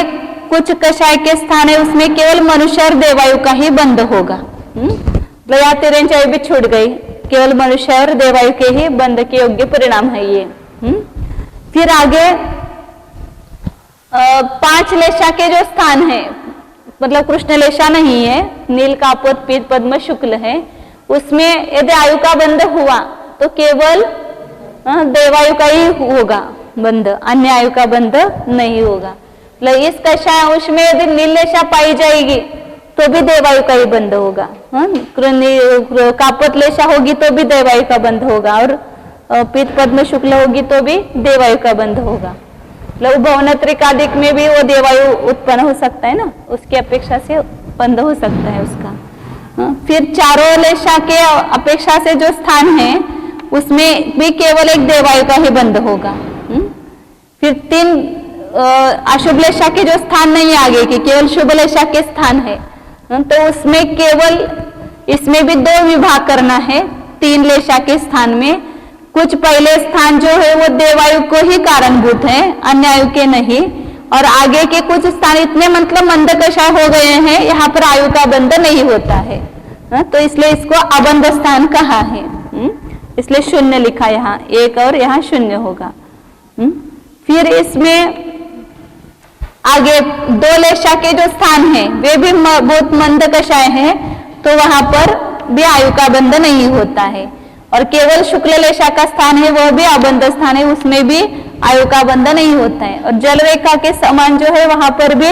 कुछ कषाय के स्थान है उसमें केवल मनुष्य और देवायु का ही बंध होगा। तो यहाँ 43 भी छूट गई, केवल मनुष्य और देवायु के ही बंध के योग्य परिणाम है ये। फिर आगे 5 लेशा के जो स्थान है, मतलब कृष्ण लेशा नहीं है, नील कापोत पीत पद्म शुक्ल है, उसमें यदि आयु का बंध हुआ तो केवल देवायु का ही होगा बंध, अन्य आयु का बंध नहीं होगा। मतलब इस कषाय अंश में यदि नील लेशा पाई जाएगी तो भी देवायु का ही बंध होगा, कापोत लेशा होगी तो भी देवायु का बंध होगा, और पीत पद्म शुक्ल होगी तो भी देवायु का बंध होगा। लघु भवनत्रिकादिक में भी वो देवायु उत्पन्न हो सकता है ना, उसकी अपेक्षा से बंध हो सकता है उसका। फिर चारों लेशा के अपेक्षा से जो स्थान है उसमें भी केवल एक देवायु का ही बंध होगा। फिर 3 अशुभ लेशा के जो स्थान नहीं आगे के, केवल शुभ लेशा के स्थान है, तो उसमें केवल इसमें भी 2 विभाग करना है। 3 लेशा के स्थान में कुछ पहले स्थान जो है वो देवायु को ही कारणभूत है, अन्य आयु के नहीं, और आगे के कुछ स्थान इतने मतलब मंद कषाय हो गए हैं, यहाँ पर आयु का बंध नहीं होता है, तो इसलिए इसको अबंध स्थान कहा है, इसलिए 0 लिखा यहाँ 1 और यहाँ 0 होगा। फिर इसमें आगे 2 लेशा के जो स्थान है वे भी बहुत मंद कषाय है, तो वहां पर भी आयु का बंध नहीं होता है, और केवल शुक्ल लेशा का स्थान है वह भी अबंध स्थान है, उसमें भी आयु का बंध नहीं होता है, और जल रेखा के समान जो है वहां पर भी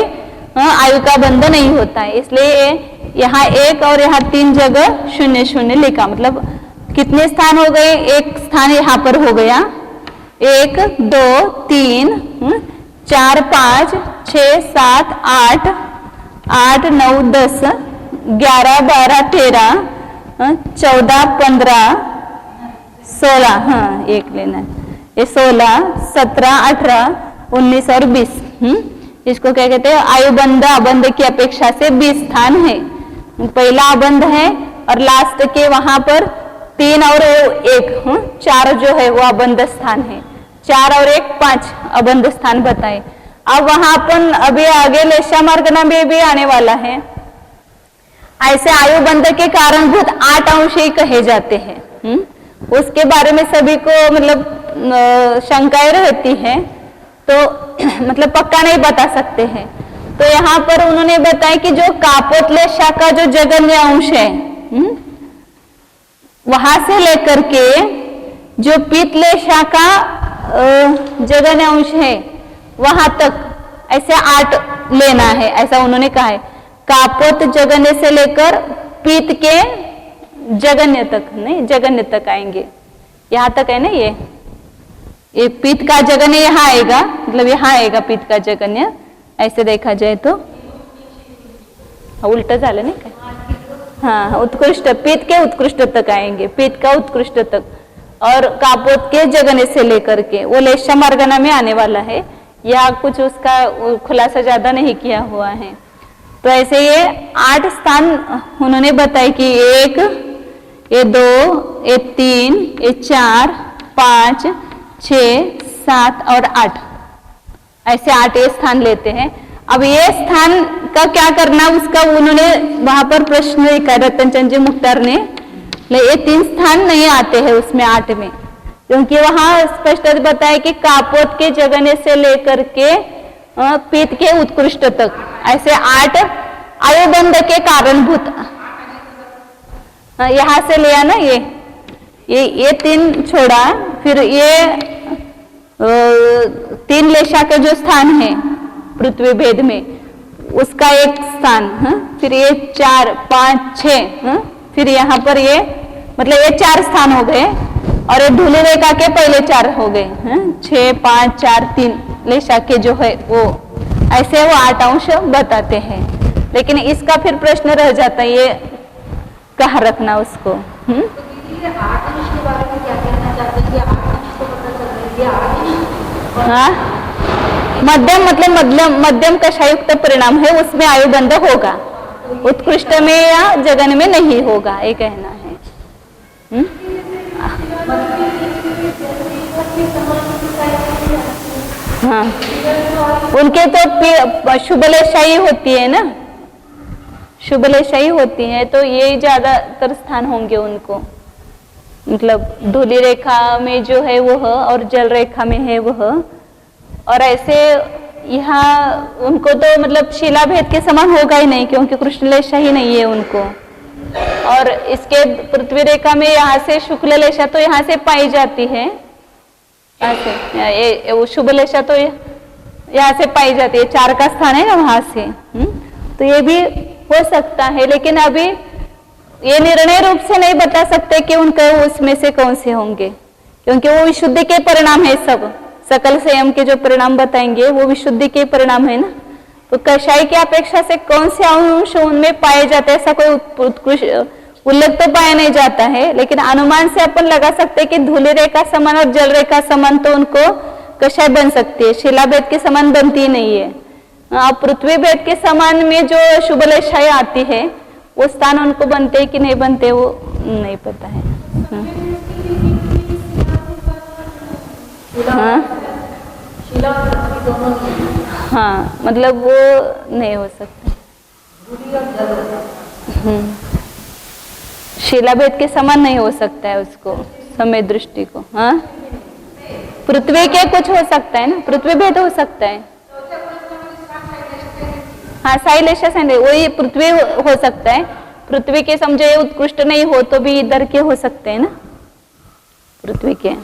आयु का बंध नहीं होता है, इसलिए यहाँ 1 और यहाँ 3 जगह 0 0 लिखा। मतलब कितने स्थान हो गए, एक स्थान यहाँ पर हो गया, 1 2 3 4 5 6 7 8 8 9 10 11 12 13 14 15 16, हाँ 1 लेना है, ये 16 17 18 19 और 20। इसको क्या कहते हैं, आयुबंध अबंध की अपेक्षा से 20 स्थान है। पहला अबंध है और लास्ट के वहां पर 3 और 1 4 जो है वो अबंध स्थान है, 4 और 1 5 अबंध स्थान बताए। अब वहां अपन अभी आगे लेशा मार्गना में भी आने वाला है, ऐसे आयुबंध के कारणभूत 8 अंश ही कहे जाते हैं। उसके बारे में सभी को मतलब शंकाएं रहती है, तो मतलब पक्का नहीं बता सकते हैं। तो यहाँ पर उन्होंने बताया कि जो कापोत लेशा का जो जगन्य अंश है, वहां से लेकर के जो पीत लेशा का जगन्य अंश है वहां तक ऐसे 8 लेना है, ऐसा उन्होंने कहा है। कापोत जगन्य से लेकर पीत के जगन्य तक, नहीं जगन्य तक आएंगे, यहाँ तक है ना, ये पीत का जगन्य यहाँ आएगा, मतलब यहाँ आएगा पीत का जगन्य, ऐसे देखा जाए तो उल्टा झालं नहीं काय, हाँ उत्कृष्ट, पीत के उत्कृष्ट तक आएंगे, पीत का उत्कृष्ट तक, और कापोत के जगन्य से लेकर के वो लेशा मार्गना में आने वाला है। या कुछ उसका खुलासा ज्यादा नहीं किया हुआ है। तो ऐसे ये 8 स्थान उन्होंने बताए कि 1 ये 2 ये 3 ये 4 5 6 7 और 8, ऐसे 8 ये स्थान लेते हैं। अब ये स्थान का क्या करना, उसका उन्होंने वहां पर प्रश्न लिखा रतन चंद जी मुख्तार ने, ये 3 स्थान नहीं आते हैं उसमें 8 में, क्योंकि वहां स्पष्ट बताया कि कापोत के जगन्य से लेकर के पीत के उत्कृष्ट तक ऐसे 8 आयुबंध के कारणभूत, यहां से लिया ना, ये 3 छोड़ा, फिर ये 3 लेशा के जो स्थान है पृथ्वी भेद में उसका एक स्थान, फिर ये 4 5 6, फिर यहाँ पर ये मतलब ये 4 स्थान हो गए, और ये धूली रेखा के पहले 4 हो गए, 6 5 4 3 लेशा के जो है वो ऐसे वो 8 अंश बताते हैं। लेकिन इसका फिर प्रश्न रह जाता है, ये कहाँ रखना उसको। हाँ, मध्यम मतलब मध्यम कषायुक्त परिणाम है, उसमें आयुबंध होगा, उत्कृष्ट में या जगन में नहीं होगा, ये कहना है। हाँ, उनके तो शुभलेशाई होती है ना, शुभलेशाई होती है, तो ये ज्यादातर स्थान होंगे उनको, मतलब धूली रेखा में जो है वह और जल रेखा में है वह। और ऐसे यहाँ उनको तो मतलब शिलाभेद के समान होगा ही नहीं, क्योंकि कृष्णलेशा ही नहीं है उनको। और इसके पृथ्वी रेखा में यहाँ से शुक्ल लेशा तो यहाँ से पाई जाती है, ऐसे वो शुभ लेशा तो यहाँ से पाई जाती है, 4 का स्थान है ना वहां से। तो ये भी हो सकता है, लेकिन अभी ये निर्णय रूप से नहीं बता सकते कि उनके उसमें से कौन से होंगे, क्योंकि वो विशुद्धि के परिणाम है। सब सकल संयम के जो परिणाम बताएंगे वो विशुद्धि के परिणाम है ना। तो कषाय की अपेक्षा से कौन से अंश उनमें पाए जाते हैं, ऐसा कोई उत्कृष्ट उल्लेख तो पाया नहीं जाता है, लेकिन अनुमान से अपन लगा सकते हैं कि धूली रेखा समान और जल रेखा समान तो उनको कषाय बन सकती है, शिलाभेद के समान बनती नहीं है। पृथ्वी भेद के समान में जो शुभ लेशाएं आती है वो स्थान उनको बनते हैं कि नहीं बनते वो नहीं पता है। हाँ हाँ, मतलब वो नहीं हो सकता। शिलाभेद के समान नहीं हो सकता है उसको, समय दृष्टि को। हाँ, पृथ्वी के कुछ हो सकता है ना, पृथ्वी भेद हो सकता है। हाँ, साइलेशा से वही पृथ्वी हो सकता है। पृथ्वी के समझे उत्कृष्ट नहीं हो तो भी इधर के हो सकते हैं ना, पृथ्वी के।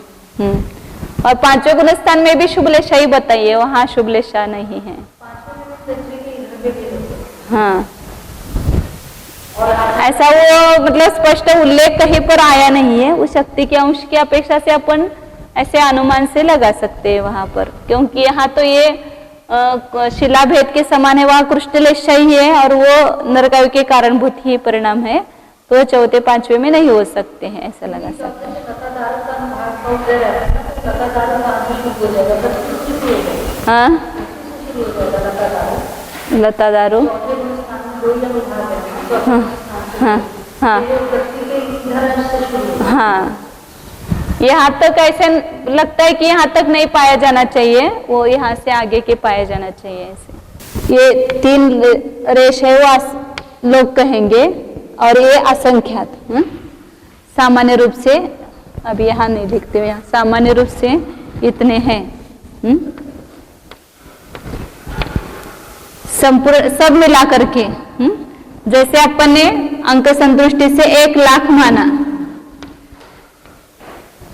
और 5वें गुण स्थान में भी शुभलेशा ही बताइए, वहां शुभलेशा नहीं है। हाँ, ऐसा वो मतलब स्पष्ट उल्लेख कहीं पर आया नहीं है। उस शक्ति के अंश की अपेक्षा से अपन ऐसे अनुमान से लगा सकते हैं वहां पर, क्योंकि यहाँ तो ये शिलाभेद के समान है, वहां कृष्णलेशा ही है और वो नरकायु के कारणभूत ही परिणाम है, तो 4, 5वें में नहीं हो सकते हैं, ऐसा लगा सकते हैं। हाँ, लता दारू। हाँ हाँ हाँ हाँ, यहाँ तक ऐसे लगता है कि यहाँ तक नहीं पाया जाना चाहिए, वो यहाँ से आगे के पाया जाना चाहिए। ऐसे ये 3 रेश है वो लोग कहेंगे, और ये असंख्यात सामान्य रूप से, अब यहाँ नहीं लिखते हुए, सामान्य रूप से इतने हैं। संपूर्ण सब मिला करके, जैसे अपन ने अंक संतुष्टि से 1 लाख माना,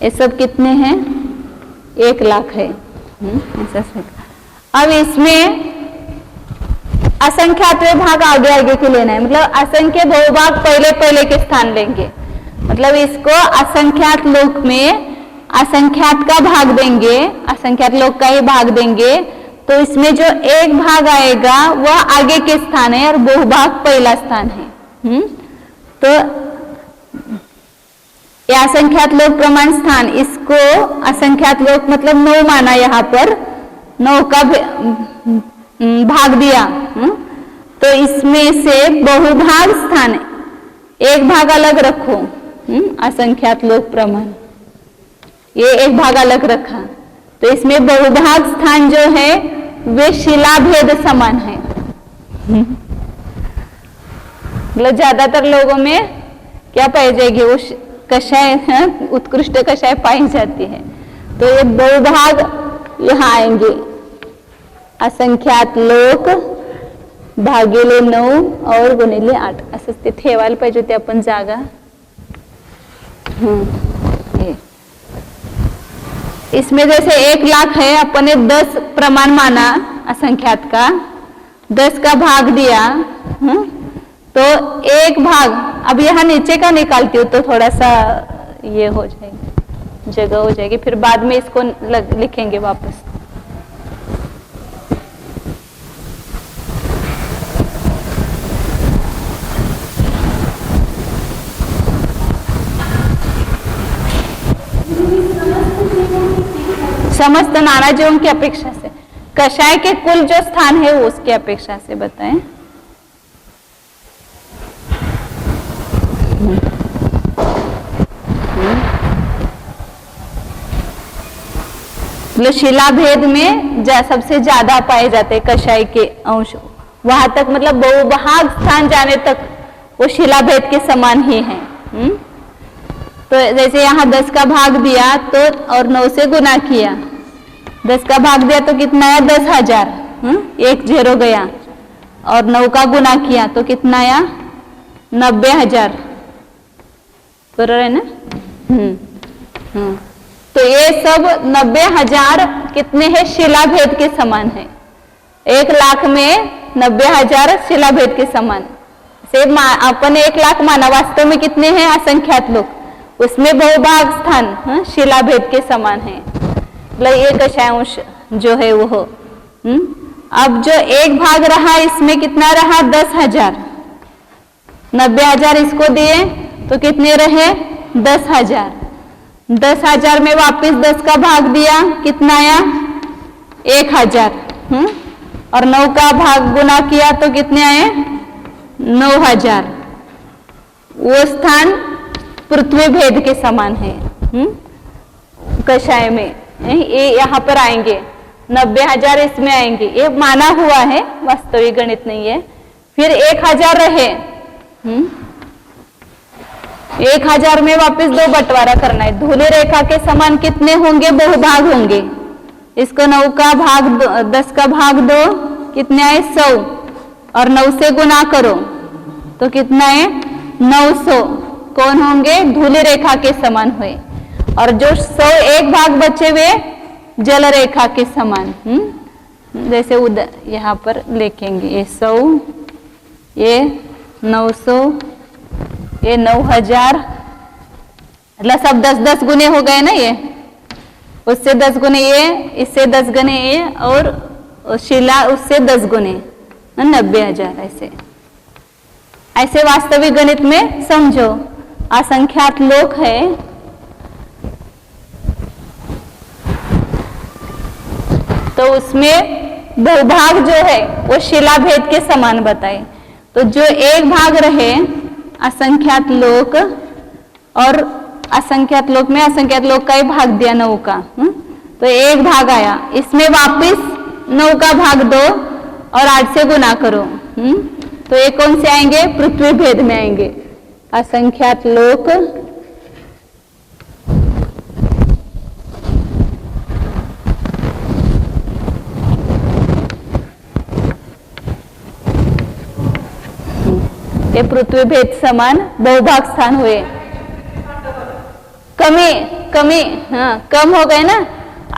ये सब कितने हैं? 1 लाख है। अब इसमें असंख्यात भाग आगे आगे के लेना है, मतलब असंख्य बहुभाग पहले के स्थान लेंगे, मतलब इसको असंख्यात लोक में असंख्यात का भाग देंगे, असंख्यात लोक का ही भाग देंगे, तो इसमें जो 1 भाग आएगा वह आगे के स्थान है और बहुभाग पहला स्थान है। तो ये असंख्यात लोक प्रमाण स्थान, इसको असंख्यात लोक मतलब 9 माना, यहाँ पर 9 का भाग दिया, तो इसमें से बहुभाग स्थान 1 भाग अलग रखो, असंख्यात लोक प्रमाण, ये 1 भाग अलग रखा, तो इसमें बहुभाग स्थान जो है वे शिलाभेद समान है। मतलब ज्यादातर लोगों में क्या पाई जाएगी, वो कषाय उत्कृष्ट कषाय पाई जाती है, तो ये बहुभाग यहाँ आएंगे, असंख्यात लोक भागिले 9 और गुणिले 8 असं ते ठेवायला पाहिजे होते आपण जागा। इसमें जैसे 1 लाख है, अपन ने 10 प्रमाण माना असंख्यात का, 10 का भाग दिया, तो 1 भाग, अब यहाँ नीचे का निकालती हूँ तो थोड़ा सा ये हो जाएगी, जगह हो जाएगी, फिर बाद में इसको लिखेंगे वापस। समस्त नाना जीवों की अपेक्षा से कषाय के कुल जो स्थान है वो उसकी अपेक्षा से बताएं। मतलब शिला भेद में सबसे ज्यादा पाए जाते हैं कषाय के अंश, वहां तक मतलब बहुभाग स्थान जाने तक वो शिला भेद के समान ही है। तो जैसे यहाँ 10 का भाग दिया तो और 9 से गुना किया, 10 का भाग दिया तो कितना आया 10,000, एक 0 गया, और 9 का गुना किया तो कितना आया 90,000, बराबर है ना। तो ये सब 90,000 कितने हैं शिलाभेद के समान है। 1 लाख में 90,000 शिलाभेद के समान से अपन 1 लाख माना, वास्तव में कितने हैं असंख्यात लोग, उसमें बहुभाग स्थान शिलाभेद के समान है। मतलब ये कषायांश जो है वो अब जो 1 भाग रहा इसमें कितना रहा 10,000, 90,000 इसको दिए तो कितने रहे 10,000, 10,000 में वापस 10 का भाग दिया कितना आया 1,000, और 9 का भाग गुना किया तो कितने आए 9,000। वो स्थान पृथ्वी भेद के समान है कषाय में, ये यहाँ पर आएंगे 90,000 इसमें आएंगे, ये माना हुआ है, वास्तविक गणित नहीं है। फिर 1,000 रहे, 1,000 में वापस 2 बंटवारा करना है, धूली रेखा के समान कितने होंगे बहुभाग होंगे। इसको 9 का भाग 10 का भाग 2 कितने आए 100, और 9 से गुना करो तो कितना है 900, कौन होंगे धूली रेखा के समान हुए, और जो 101 भाग बचे हुए जल रेखा के समान। जैसे यहाँ पर लिखेंगे ये 100, ये 900, ये 9,000, मतलब सब 10-10 गुने हो गए ना, ये उससे 10 गुने ये, इससे 10 गुने ये, और शिला उससे 10 गुने 90,000। ऐसे वास्तविक गणित में समझो असंख्यात लोक है, तो उसमें बहुभाग जो है वो शिला भेद के समान बताए। तो जो 1 भाग रहे असंख्यात लोक, और असंख्यात लोक में असंख्यात लोक का ही भाग दिया 9 का, तो 1 भाग आया, इसमें वापस 9 का भाग 2 और 8 से गुना करो, तो ये कौन से आएंगे पृथ्वी भेद में आएंगे असंख्यात लोक। ये पृथ्वी भेद समान बहुभाग स्थान हुए। कमी कम हो गए ना,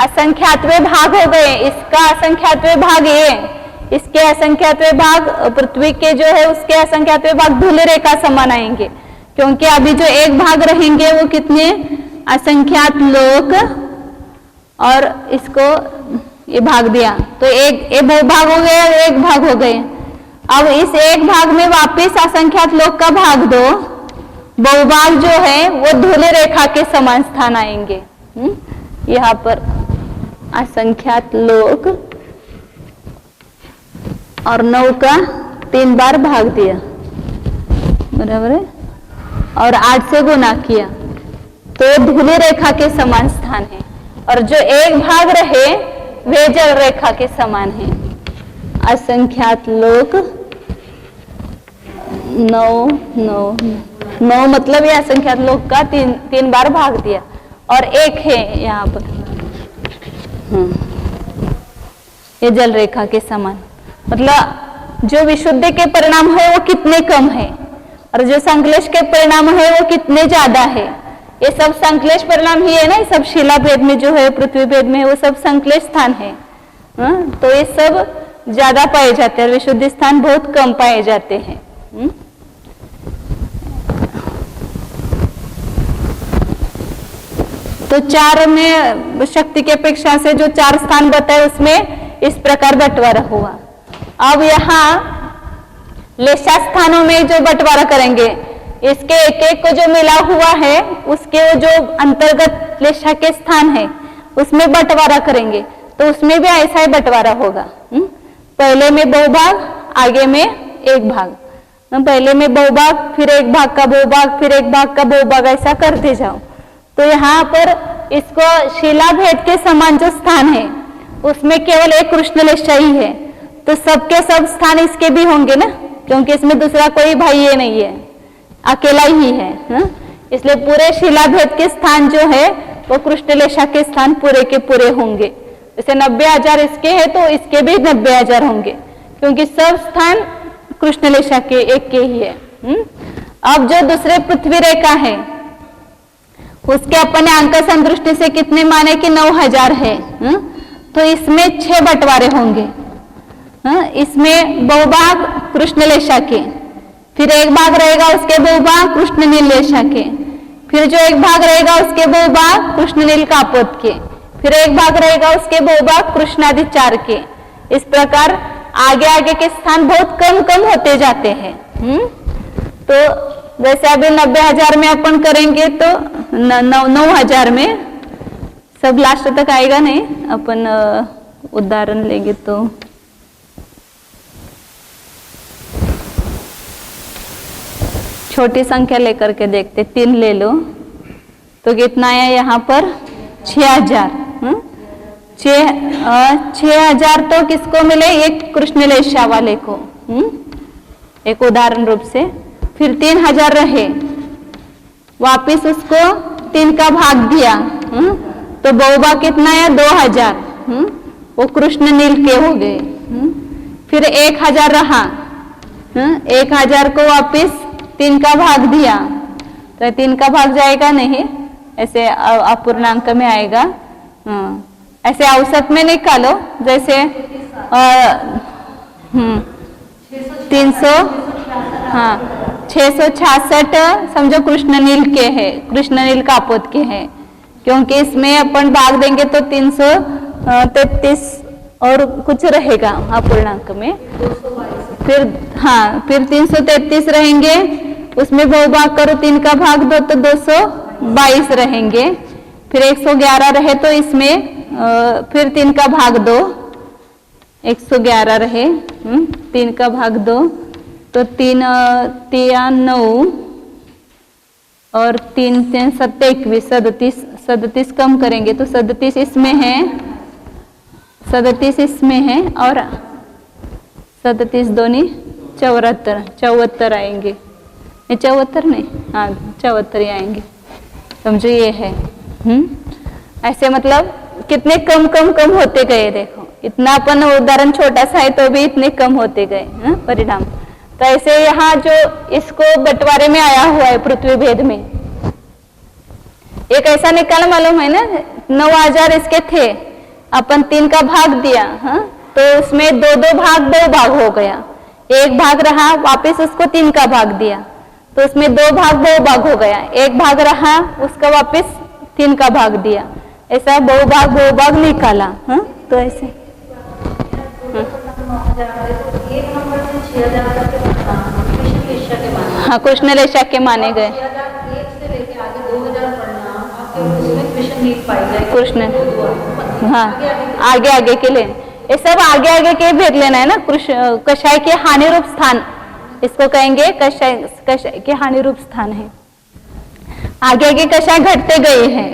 असंख्यातवे भाग हो गए, इसका असंख्यातवे भाग ये, इसके असंख्यातवे भाग पृथ्वी के जो है उसके असंख्यातवे भाग धूली रेखा समान आएंगे, क्योंकि अभी जो 1 भाग रहेंगे वो कितने असंख्यात लोक, और इसको ये भाग दिया तो एक बहुभाग हो गए, 1 भाग हो गए। अब इस 1 भाग में वापस असंख्यात लोक का भाग दो, बहुभाग जो है वो धूली रेखा के समान स्थान आएंगे। यहाँ पर असंख्यात लोक और 9 का 3 बार भाग दिया, बराबर है, और 8 से गुना किया तो धूली रेखा के समान स्थान है, और जो 1 भाग रहे वे जल रेखा के समान है। असंख्यात लोक 9 मतलब ये असंख्यात लोक का 3 बार भाग दिया, और 1 है यहाँ पर, ये जल रेखा के समान, मतलब जो विशुद्धि के परिणाम है वो कितने कम है, और जो संश्लेष के परिणाम है वो कितने ज्यादा है। ये सब संश्लेष परिणाम ही है ना, ये सब शिला भेद में जो है पृथ्वी भेद में वो सब संश्लेष स्थान है। तो ये सब ज्यादा पाए जाते हैं, विशुद्धि स्थान बहुत कम पाए जाते हैं। तो 4 में शक्ति की अपेक्षा से जो 4 स्थान बताए उसमें इस प्रकार बंटवारा हुआ। अब यहाँ लेशा स्थानों में जो बंटवारा करेंगे, इसके एक को जो मिला हुआ है उसके वो जो अंतर्गत लेशा के स्थान है उसमें बंटवारा करेंगे, तो उसमें भी ऐसा ही बंटवारा होगा। पहले में बहुभाग, आगे में 1 भाग, पहले में बहुभाग, फिर 1 भाग का बहुभाग, फिर 1 भाग का बहुभाग, ऐसा करते जाओ। तो यहाँ पर इसको शिला भेद के समान जो स्थान है उसमें केवल एक कृष्णलेशा ही है, तो सबके सब स्थान इसके भी होंगे ना, क्योंकि इसमें दूसरा कोई भाई ये नहीं है, अकेला ही है, हा? इसलिए पूरे शिला भेद के स्थान जो है वो कृष्णलेशा के स्थान पूरे के पूरे होंगे। जैसे 90,000 इसके है तो इसके भी 90,000 होंगे, क्योंकि सब स्थान कृष्णलेशा के एक के ही है। अब जो दूसरे पृथ्वी रेखा है उसके अपने अंक संदृष्टि से कितने माने कि 9,000 है, तो इसमें 6 बंटवारे होंगे। इसमें बहुभाग कृष्णलेशा के, फिर एक भाग रहेगा उसके बहुभाग कृष्ण नीलेशा के, फिर जो एक भाग रहेगा उसके बहुभाग कृष्ण नील कापोत के, फिर एक भाग रहेगा उसके बहुभाग कृष्णादि 4 के। इस प्रकार आगे आगे के स्थान बहुत कम कम होते जाते हैं। तो वैसे अभी 90,000 में अपन करेंगे तो 9,000 में सब लास्ट तक आएगा नहीं। अपन उदाहरण लेंगे तो छोटी संख्या लेकर के देखते, 3 ले लो तो कितना आया यहाँ पर 6,000। 6,000 तो किसको मिले, एक कृष्णलेशा वाले को, एक उदाहरण रूप से। फिर 3,000 रहे, वापिस उसको 3 का भाग दिया, तो बहुभाग कितना आया 2,000, वो कृष्ण नील के हो गए। फिर 1,000 रहा, 1,000 को वापिस 3 का भाग दिया, तो 3 का भाग जाएगा नहीं, ऐसे अपूर्णांक में आएगा। ऐसे औसत में निकालो, जैसे 666 समझो कृष्ण नील के है, कृष्ण नील कापोत के है, क्योंकि इसमें अपन भाग देंगे तो 333 और कुछ रहेगा अपूर्णांक में। फिर 333 रहेंगे, उसमें बहुभाग करो, 3 का भाग दो तो 222 रहेंगे। फिर 111 रहे तो इसमें फिर 3 का भाग दो, 111 रहे, 3 का भाग दो तो 3 9 और 3 27, 37 कम करेंगे तो 37 इसमें है, 37 इसमें है और 37 दूनी 74 आएंगे, 74 नहीं, हाँ 74 ही आएंगे, समझो ये है। ऐसे मतलब कितने कम कम कम होते गए, देखो इतना अपन उदाहरण छोटा सा है तो भी इतने कम होते गए परिणाम। तो ऐसे यहाँ जो इसको बंटवारे में आया हुआ है पृथ्वी भेद में, एक ऐसा निकाल मालूम है ना, 9,000 इसके थे, अपन 3 का भाग दिया, तो उसमें 2 भाग हो गया, एक भाग रहा, वापस उसको 3 का भाग दिया तो उसमें 2 भाग हो गया, एक भाग रहा उसका वापस 3 का भाग दिया, ऐसा बहुभाग निकाला। तो ऐसे हाँ कृष्णलेशा के माने गए, कृष्ण, हाँ आगे आगे के लिए ये सब आगे आगे के भेद लेना है ना। कषाय के हानि रूप स्थान इसको कहेंगे, कषाय के हानि रूप स्थान है। आगे आगे कषाय घटते गए हैं,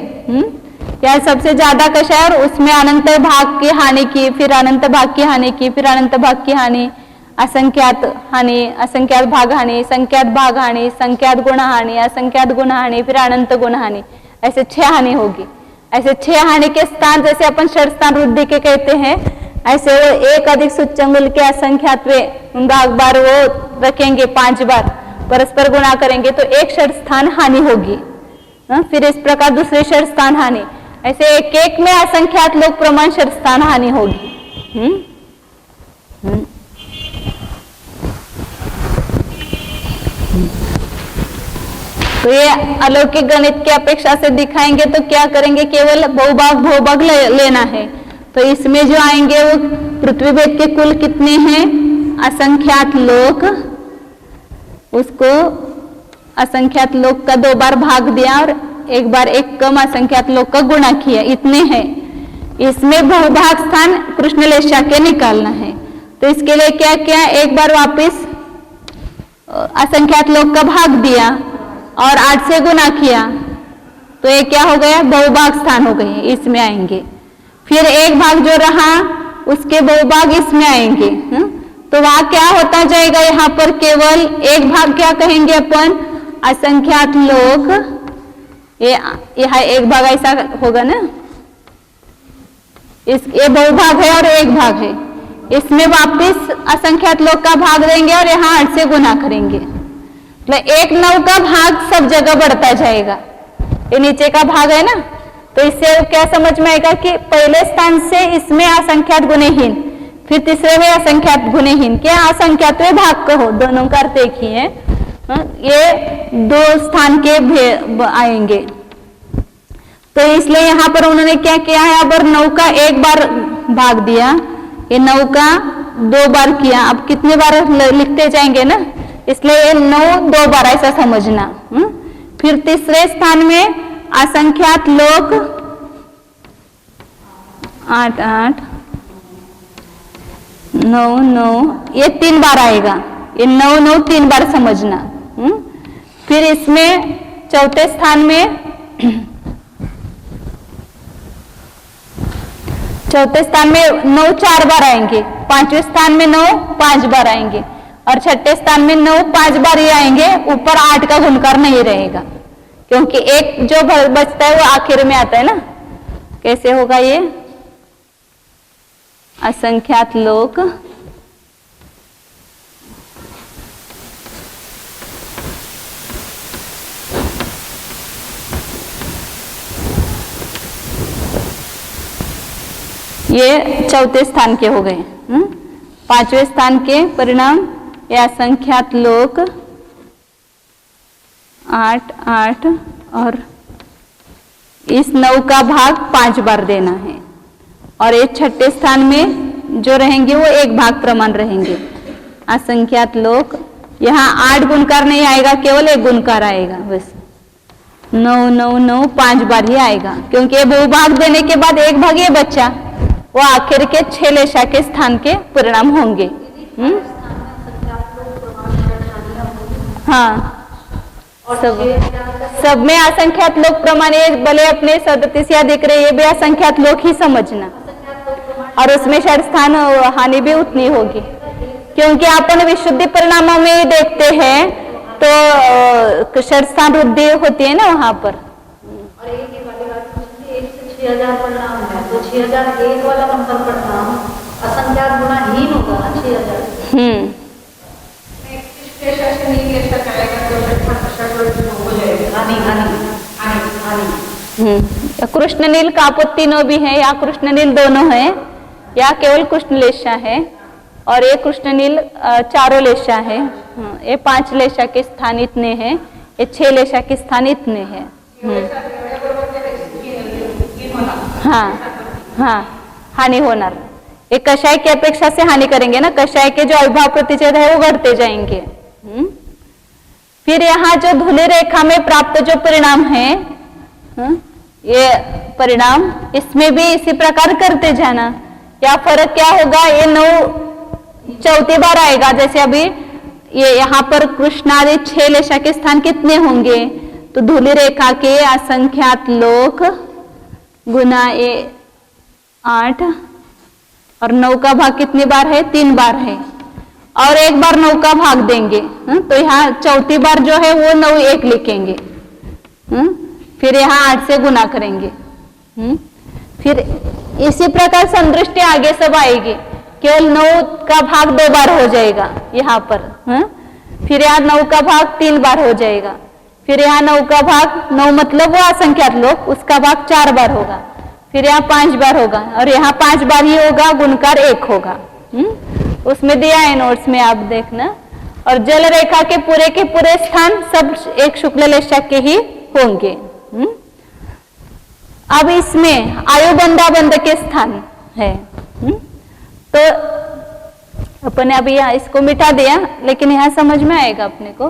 या सबसे ज्यादा कषाय और उसमें अनंत भाग की हानि की, फिर अनंत भाग की हानि की, फिर अनंत भाग की हानि, असंख्यात हानि, असंख्यात भाग हानि, संख्यात भाग हानि, संख्यात गुण हानि, असंख्यात गुण हानि, फिर अनंत गुण हानि, ऐसे 6 हानि होगी। ऐसे 6 हानि के स्थान जैसे अपन षट स्थान वृद्धि के कहते हैं, ऐसे वो 1 अधिक सूच्यंगुल के असंख्यात्वे भाग बार वो रखेंगे, 5 बार परस्पर गुणा करेंगे तो 1 षट स्थान हानि होगी। फिर इस प्रकार दूसरे षट स्थान हानि, ऐसे एक एक में असंख्यात लोक प्रमाण षट स्थान हानि होगी। तो ये अलौकिक गणित की अपेक्षा से दिखाएंगे तो क्या करेंगे, केवल बहुभाग लेना है। तो इसमें जो आएंगे वो पृथ्वी भेद के कुल कितने हैं, असंख्यात लोक, उसको असंख्यात लोक का 2 बार भाग दिया और 1 बार एक कम असंख्यात लोक का गुणा किया, इतने हैं। इसमें बहुभाग स्थान कृष्णलेशा के निकालना है। तो इसके लिए क्या किया, 1 बार वापिस असंख्यात लोक का भाग दिया और 8 से गुणा किया, तो ये क्या हो गया, बहुभाग स्थान हो गए, इसमें आएंगे। फिर एक भाग जो रहा उसके बहुभाग इसमें आएंगे। तो वहां क्या होता जाएगा, यहाँ पर केवल एक भाग क्या कहेंगे अपन, असंख्यात लोक। ये यहाँ एक भाग ऐसा होगा ना, ये बहुभाग है और एक भाग है, इसमें वापस असंख्यात लोक का भाग देंगे और यहाँ 8 से गुना करेंगे। मतलब 1/9 का भाग सब जगह बढ़ता जाएगा। ये नीचे का भाग है ना, तो इससे क्या समझ में आएगा कि पहले स्थान से इसमें असंख्यात गुणेहीन, फिर तीसरे में असंख्यात गुणेहीन, क्या असंख्यात भाग कहो, दोनों का अर्थ एक ही है। ये 2 स्थान के आएंगे। तो इसलिए यहाँ पर उन्होंने क्या किया है, अब 9 का 1 बार भाग दिया, ये 9 का 2 बार किया, अब कितने बार लिखते जाएंगे ना, इसलिए ये 9 2 बार ऐसा समझना। फिर तीसरे स्थान में असंख्यात लोक 8 8 9 9, ये 3 बार आएगा, ये 9 9 3 बार समझना। फिर इसमें चौथे स्थान में चौथे स्थान में 9 4 बार आएंगे, पांचवें स्थान में 9 5 बार आएंगे, और छठे स्थान में 9 5 बार ही आएंगे, ऊपर 8 का गुणकार नहीं रहेगा, क्योंकि एक जो बचता है वो आखिर में आता है ना। कैसे होगा ये, असंख्यात लोक ये चौथे स्थान के हो गए। पांचवें स्थान के परिणाम, ये असंख्यात लोक 8 8, और इस 9 का भाग 5 बार देना है, और ये छठे स्थान में जो रहेंगे वो 1 भाग प्रमाण रहेंगे। असंख्यात लोक, यहाँ 8 गुणकार नहीं आएगा, केवल 1 गुणकार आएगा बस, 9 9 9 5 बार ही आएगा, क्योंकि ये बहुभाग देने के बाद 1 भाग ये बच्चा, वो आखिर के 6 लेशा के स्थान के परिणाम होंगे। हाँ, सब में असंख्यात लोक प्रमाण, भले अपने 37 दिख रहे, ये भी असंख्यात लोक ही समझना, और उसमें षड स्थान हानि भी उतनी होगी, क्योंकि अपन विशुद्धि परिणामों में देखते हैं तो षड स्थान वृद्धि होती है ना वहां पर। और एक वाली बात पूछती, 1 से 6000 परिणाम है, तो 6001 वाला नंबर परिणाम असंख्यात गुणाहीन होगा ना 6000। कृष्ण नील कापोत तीनों भी है, या कृष्ण नील दोनों है, या केवल कृष्ण लेशा है, और ये कृष्ण नील 4 लेशा है। ये 5 लेशा के स्थान इतने हैं, ये 6 लेशा के स्थान इतने हैं। हाँ हाँ, हानि होनार, ये कषाय की अपेक्षा से हानि करेंगे ना, कषाय के जो अविभाव प्रतिच्छेद है वो बढ़ते जाएंगे। फिर यहाँ जो धुली रेखा में प्राप्त जो परिणाम है, ये परिणाम इसमें भी इसी प्रकार करते जाना। क्या फर्क क्या होगा, ये 9 चौथी बार आएगा, जैसे अभी ये यहाँ पर कृष्णादि 6 लेशा के स्थान कितने होंगे, तो धुली रेखा के असंख्यात लोक गुना ये 8, और 9 का भाग कितनी बार है, 3 बार है, और 1 बार 9 का भाग देंगे। तो यहाँ चौथी बार जो है वो 9 1 लिखेंगे, फिर यहाँ 8 से गुना करेंगे। फिर इसी प्रकार संदृष्टि आगे सब आएगी, केवल 9 का भाग 2 बार हो जाएगा यहाँ पर। फिर यहाँ 9 का भाग 3 बार हो जाएगा, फिर यहाँ 9 का भाग 9 मतलब वो असंख्यात लोक, उसका भाग 4 बार होगा, फिर यहाँ 5 बार होगा, और यहाँ 5 बार ही होगा, गुणकार 1 होगा। उसमें दिया है नोट्स में, आप देखना। और जल रेखा के पूरे स्थान सब एक शुक्ल लेशा के ही होंगे। अब इसमें आयुबंधाबंध के स्थान है, तो अपने अभी यहाँ इसको मिटा दिया, लेकिन यहाँ समझ में आएगा अपने को।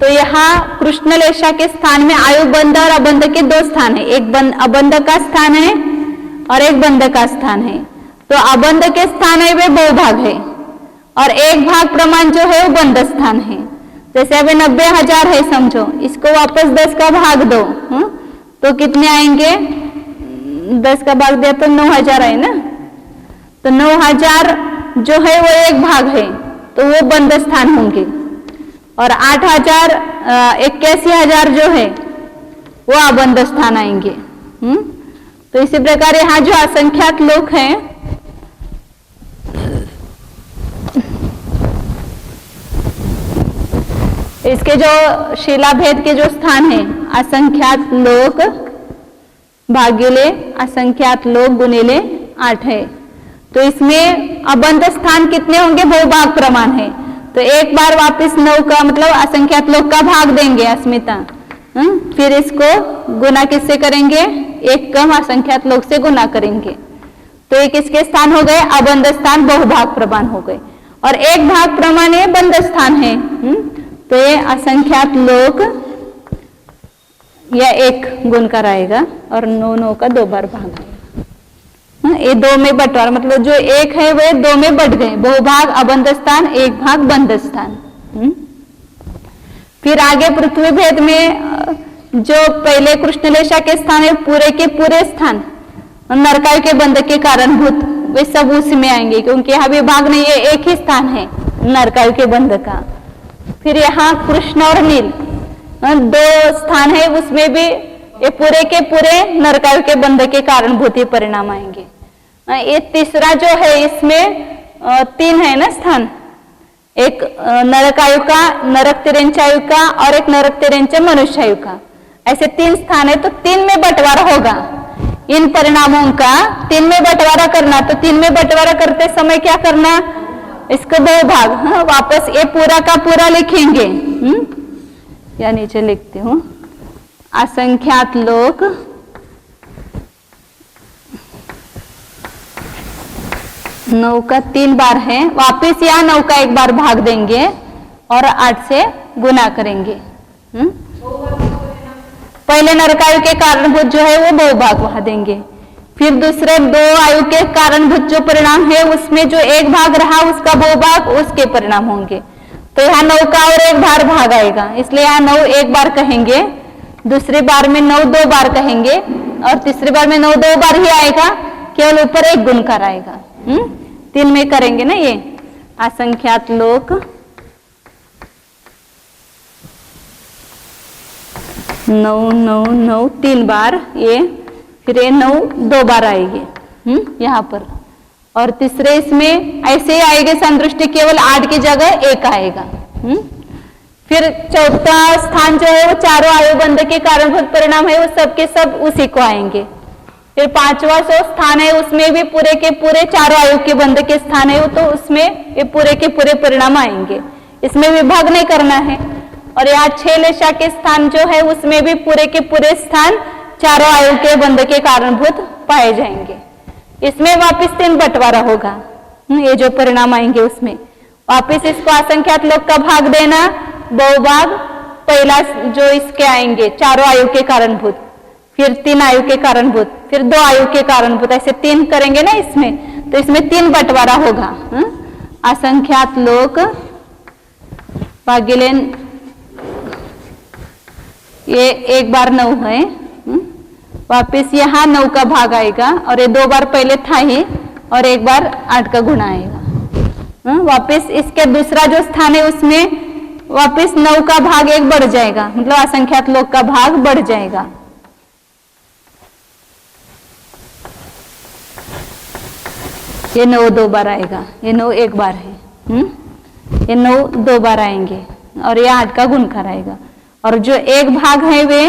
तो यहाँ कृष्ण लेशा के स्थान में आयुबंध और अबंध के 2 स्थान है, एक अबंध का स्थान है और एक बंध का स्थान है। तो अबंध के स्थान है वे बहुभाग है, और 1 भाग प्रमाण जो है वो बंध स्थान है। जैसे अभी 90,000 है समझो, इसको वापस 10 का भाग दो, तो कितने आएंगे? 10 का भाग दिया तो 9000 आए ना। तो 9000 जो है वो एक भाग है, तो वो बंद स्थान होंगे। और 8000 81,000 जो है वो अबंध स्थान आएंगे। तो इसी प्रकार यहाँ जो असंख्यात लोक हैं, इसके जो शिलाभेद के जो स्थान है, असंख्यात लोक भाग्यले असंख्यात लोक गुणिले 8 है। तो इसमें अबंध स्थान कितने होंगे? बहुभाग प्रमाण है। तो एक बार वापस 9 का मतलब असंख्यात लोक का भाग देंगे अस्मिता, फिर इसको गुना किससे करेंगे? एक कम असंख्यात लोक से गुना करेंगे। तो एक इसके स्थान हो गए अबंध स्थान, बहुभाग प्रमाण हो गए। और एक भाग प्रमाण ये बंध स्थान है। तो ये असंख्यात लोक या एक गुण कराएगा और 9 का 2 बार भाग आएगा। ये 2 में बंटवारा, मतलब जो एक है वे 2 में बट गए, बहुभाग अबंध स्थान, एक भाग बंध स्थान। फिर आगे पृथ्वी भेद में जो पहले कृष्णलेशा के स्थान है, पूरे के पूरे स्थान नरकायु के बंध के कारणभूत, वे सब उसी में आएंगे, क्योंकि यहाँ विभाग नहीं है, एक ही स्थान है नरकायु के बंध का। फिर यहाँ कृष्ण और नील 2 स्थान है, उसमें भी ये पूरे के पूरे नरकायु के बंध के कारणभूत ही परिणाम आएंगे। ये तीसरा जो है इसमें 3 है ना स्थान, एक नरकायु का, नरक तिरंचायु का और एक नरक तिरंच मनुष्यायु का, ऐसे 3 स्थान है। तो 3 में बंटवारा होगा इन परिणामों का, 3 में बंटवारा करना। तो 3 में बंटवारा करते समय क्या करना? इसको 2 भाग, वापस ये पूरा का पूरा लिखेंगे। या नीचे लिखती हूँ, असंख्यात लोक नौ का 3 बार है, वापिस यहाँ 9 का 1 बार भाग देंगे और 8 से गुना करेंगे। पहले नरकायु के कारणभूत जो है वो 2 भाग वहां देंगे, फिर दूसरे 2 आयु के कारणभूत जो परिणाम है उसमें जो 1 भाग रहा उसका 2 भाग उसके परिणाम होंगे। तो यहाँ 9 का और 1 बार भाग आएगा, इसलिए यहाँ 9 1 बार कहेंगे, दूसरी बार में 9 2 बार कहेंगे और तीसरी बार में 9 2 बार ही आएगा, केवल ऊपर 1 गुण कर आएगा। 3 में करेंगे ना ये असंख्यात लोक 9 9 9 3 बार, ये फिर ये 9 2 बार आएगी यहाँ पर, और तीसरे इसमें ऐसे ही आएंगे संदृष्टि, केवल 8 की जगह 1 आएगा। फिर चौथा स्थान जो है वो चारों आयुबंध के कारणभूत परिणाम है, वो सबके सब उसी को आएंगे। फिर 5वां जो स्थान है उसमें भी पूरे के पूरे चारों आयु के बंध के स्थान है, तो उसमें ये पूरे के पूरे परिणाम आएंगे, इसमें विभाग नहीं करना है। और यहाँ 6 लेशा के स्थान जो है उसमें भी पूरे के पूरे स्थान चारों आयु के बंध के कारणभूत पाए जाएंगे। इसमें वापिस 3 बंटवारा होगा, ये जो परिणाम आएंगे उसमें वापिस इसको असंख्यात लोक का भाग देना, 2 भाग पहला जो इसके आएंगे चारों आयु के कारणभूत, फिर 3 आयु के कारणभूत, फिर 2 आयु के कारणभूत, ऐसे 3 करेंगे ना इसमें, तो इसमें 3 बंटवारा होगा। असंख्यात लोक भाग्यले ये 1 बार 9 है, वापिस यहाँ 9 का भाग आएगा और ये 2 बार पहले था ही और 1 बार 8 का गुणा आएगा। वापिस इसके दूसरा जो स्थान है उसमें वापिस 9 का भाग 1 बढ़ जाएगा, मतलब असंख्यात लोक का भाग बढ़ जाएगा। ये 9 2 बार आएगा, ये 9 1 बार है, ये 9 2 बार आएंगे और ये 8 का गुण कराएगा। और जो 1 भाग है वे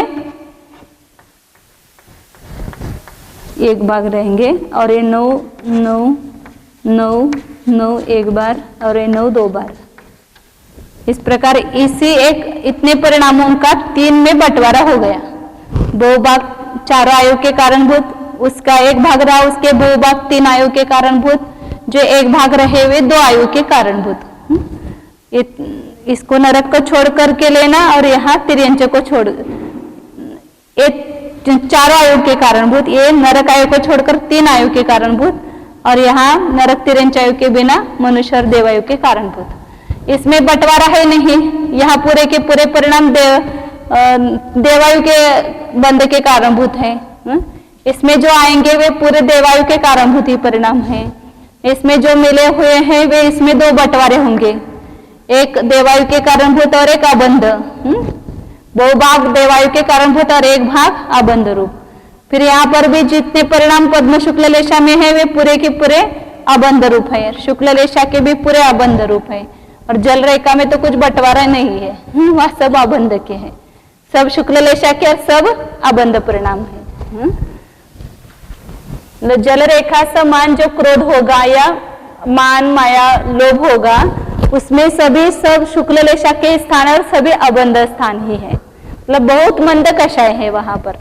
1 भाग रहेंगे और ये 9 9 9 9 1 बार और ये 9 2 बार। इस प्रकार इसी इतने परिणामों का 3 में बंटवारा हो गया। 2 भाग चारों आयु के कारणभूत, उसका 1 भाग रहा, उसके 2 भाग 3 आयु के कारणभूत, जो 1 भाग रहे हुए 2 आयु के कारणभूत। इसको नरक को छोड़ करके लेना और यहाँ तिर्यंच को छोड़, ये चारों आयु के कारणभूत, ये नरक आयु को छोड़कर 3 आयु के कारणभूत और यहाँ नरक तिर्यंच आयु के बिना मनुष्य और देवायु के कारणभूत। इसमें बंटवारा है नहीं, यहाँ पूरे के पूरे परिणाम देवायु के बंध के कारणभूत है। इसमें जो आएंगे वे पूरे देवायु के कारणभूत ही परिणाम है। इसमें जो मिले हुए हैं वे इसमें दो बंटवारे होंगे, एक देवायु के कारणभूत और एक अबंध। दो भाग देवायु के कारणभूत और एक भाग अबंध रूप। फिर यहाँ पर भी जितने परिणाम पद्म शुक्ल लेशा में है वे पूरे के पूरे अबंध रूप है, शुक्ल लेशा के भी पूरे अबंध रूप है। और जल रेखा में तो कुछ बंटवारा नहीं है, वह सब अबंध के हैं, सब शुक्ल लेशा के और सब अबंध परिणाम है। जल रेखा समान जो क्रोध होगा या मान माया लोभ होगा उसमें सभी सब शुक्ल लेशा के स्थान और सभी अबंध स्थान ही है, मतलब बहुत मंद कषाय है वहां पर।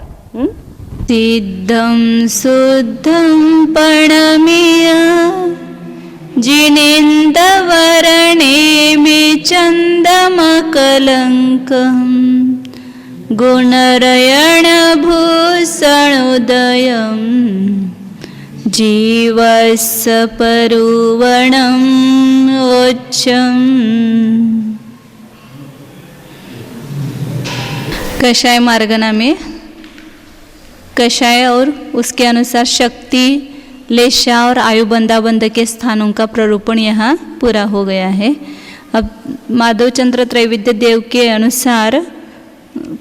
सिद्धं शुद्धं प्रणमीय जिनेन्द्रवर्णे में चन्दमकलङ्कं गुणरयणभूषणोदयं जीवस्य परुवणम् ओच्छम्। कषाय मार्गना में कषाय और उसके अनुसार शक्ति, लेशा और आयुबंधाबंध के स्थानों का प्ररूपण यहाँ पूरा हो गया है। अब माधवचंद्र त्रैविद्य देव के अनुसार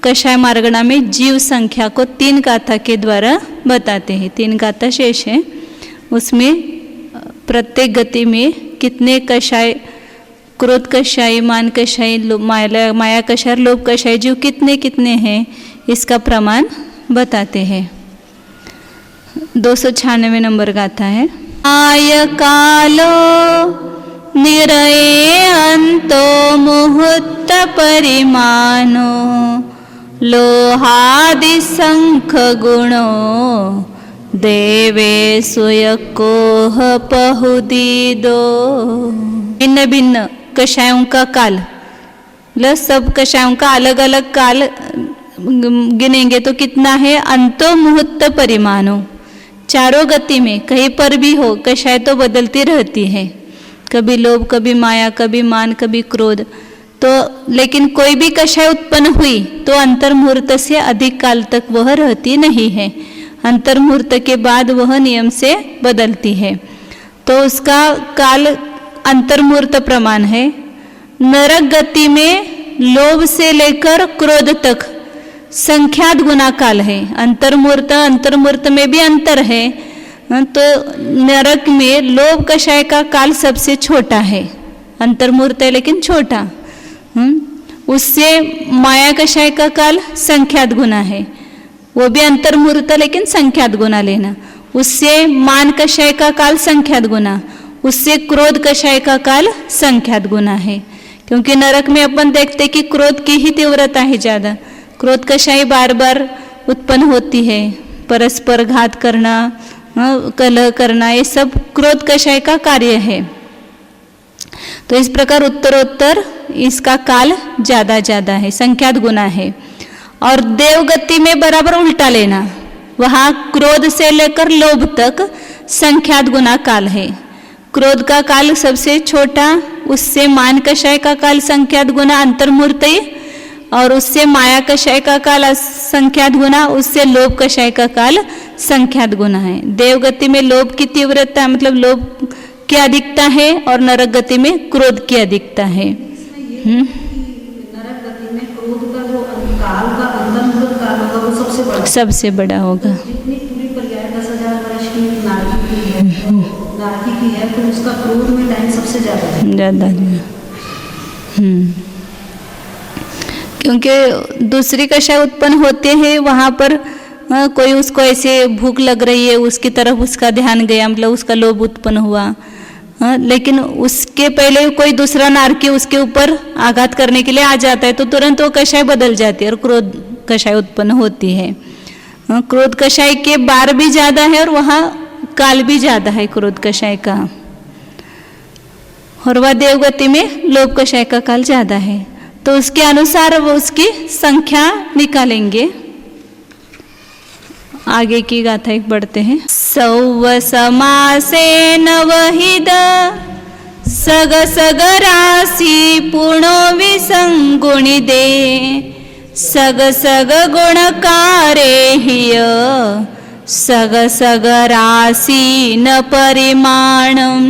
कषाय मार्गना में जीव संख्या को 3 गाथा के द्वारा बताते हैं। 3 गाथा शेष है, उसमें प्रत्येक गति में कितने कषाय, क्रोध कषाय, मान कषाय, माया कषाय, लोभ कषाय जीव कितने कितने हैं इसका प्रमाण बताते हैं। 296 नंबर गाथा है। आय कालो निरये अंतो मुहूर्त परिमानो लोहादि शंख गुणो देवे सुयकोह पहुदीदो। भिन्न भिन्न कषायों का काल, मतलब सब कषायों का अलग अलग काल गिनेंगे तो कितना है, अंतो मुहूर्त परिमाणो। चारों गति में कहीं पर भी हो कषाय तो बदलती रहती है, कभी लोभ, कभी माया, कभी मान, कभी क्रोध। तो लेकिन कोई भी कषाय उत्पन्न हुई तो अंतर्मुहूर्त से अधिक काल तक वह रहती नहीं है, अंतर्मुहूर्त के बाद वह नियम से बदलती है। तो उसका काल अंतर्मुहूर्त प्रमाण है। नरक गति में लोभ से लेकर क्रोध तक संख्यात गुना काल है। अंतर्मुहूर्त में भी अंतर है। तो नरक में लोभ कषाय का काल सबसे छोटा है, अंतर्मुहूर्त है लेकिन छोटा। उससे माया कषाय का काल संख्यात गुना है, वो भी अंतर्मुहूर्त लेकिन संख्यात गुना लेना। उससे मान कषाय का काल संख्यात गुना, उससे क्रोध कषाय का काल संख्यात गुना है। क्योंकि नरक में अपन देखते कि क्रोध की ही तीव्रता है ज्यादा, क्रोध कषाय बार बार उत्पन्न होती है, परस्पर घात करना, कलह करना, ये सब क्रोध कषाय का कार्य है। तो इस प्रकार उत्तरोत्तर इसका काल ज्यादा है, संख्यात गुना है। और देवगति में बराबर उल्टा लेना, वहां क्रोध से लेकर लोभ तक संख्यात गुना काल है। क्रोध का काल सबसे छोटा, उससे मान कषाय का काल संख्यात गुना अंतर्मुहूर्त, और उससे माया कषाय का काल संख्यात गुना, उससे लोभ कषाय का काल संख्यात गुना है। देवगति में लोभ की तीव्रता मतलब लोभ की अधिकता है और नरक गति में क्रोध की अधिकता है। नरक गति में क्रोध का जो काल का अंतर्मुहूर्त काल होगा वो सबसे बड़ा होगा। जितनी पूरी पर्याय 10,000 वर्ष की नारकी की है तो उसका क्रोध में टाइम सबसे ज्यादा है। क्योंकि दूसरी कषाय उत्पन्न होते हैं वहाँ पर कोई उसको ऐसे भूख लग रही है, उसकी तरफ उसका ध्यान गया, मतलब उसका लोभ उत्पन्न हुआ। लेकिन उसके पहले कोई दूसरा नारकी उसके ऊपर आघात करने के लिए आ जाता है तो तुरंत वो कषाय बदल जाती है और क्रोध कषाय उत्पन्न होती है। क्रोध कषाय के बार भी ज्यादा है और वहाँ काल भी ज्यादा है क्रोध कषाय का, और वह देवगति में लोभ कषाय का काल ज्यादा है। तो उसके अनुसार वो उसकी संख्या निकालेंगे। आगे की गाथा एक बढ़ते हैं। सौव समासे नवहिद सग सग राशि पूर्णो विसंगुणि दे सग सग गुणकारे हिय सग सग राशि न परिमाणम।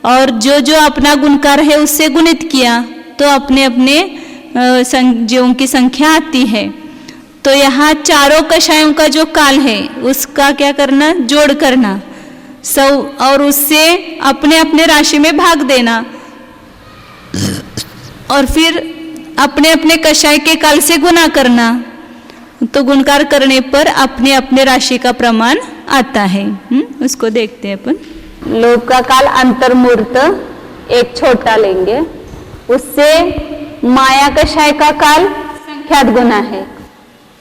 और जो जो अपना गुणकार है उससे गुणित किया तो अपने अपने जीवों की संख्या आती है। तो यहाँ चारों कषायों का जो काल है उसका क्या करना, जोड़ करना सब, और उससे अपने अपने राशि में भाग देना, और फिर अपने अपने कषाय के काल से गुना करना। तो गुणकार करने पर अपने अपने राशि का प्रमाण आता है। उसको देखते हैं अपन। लोभ का काल अंतर्मूर्त एक छोटा लेंगे, उससे माया कषाय का काल संख्यात गुना है,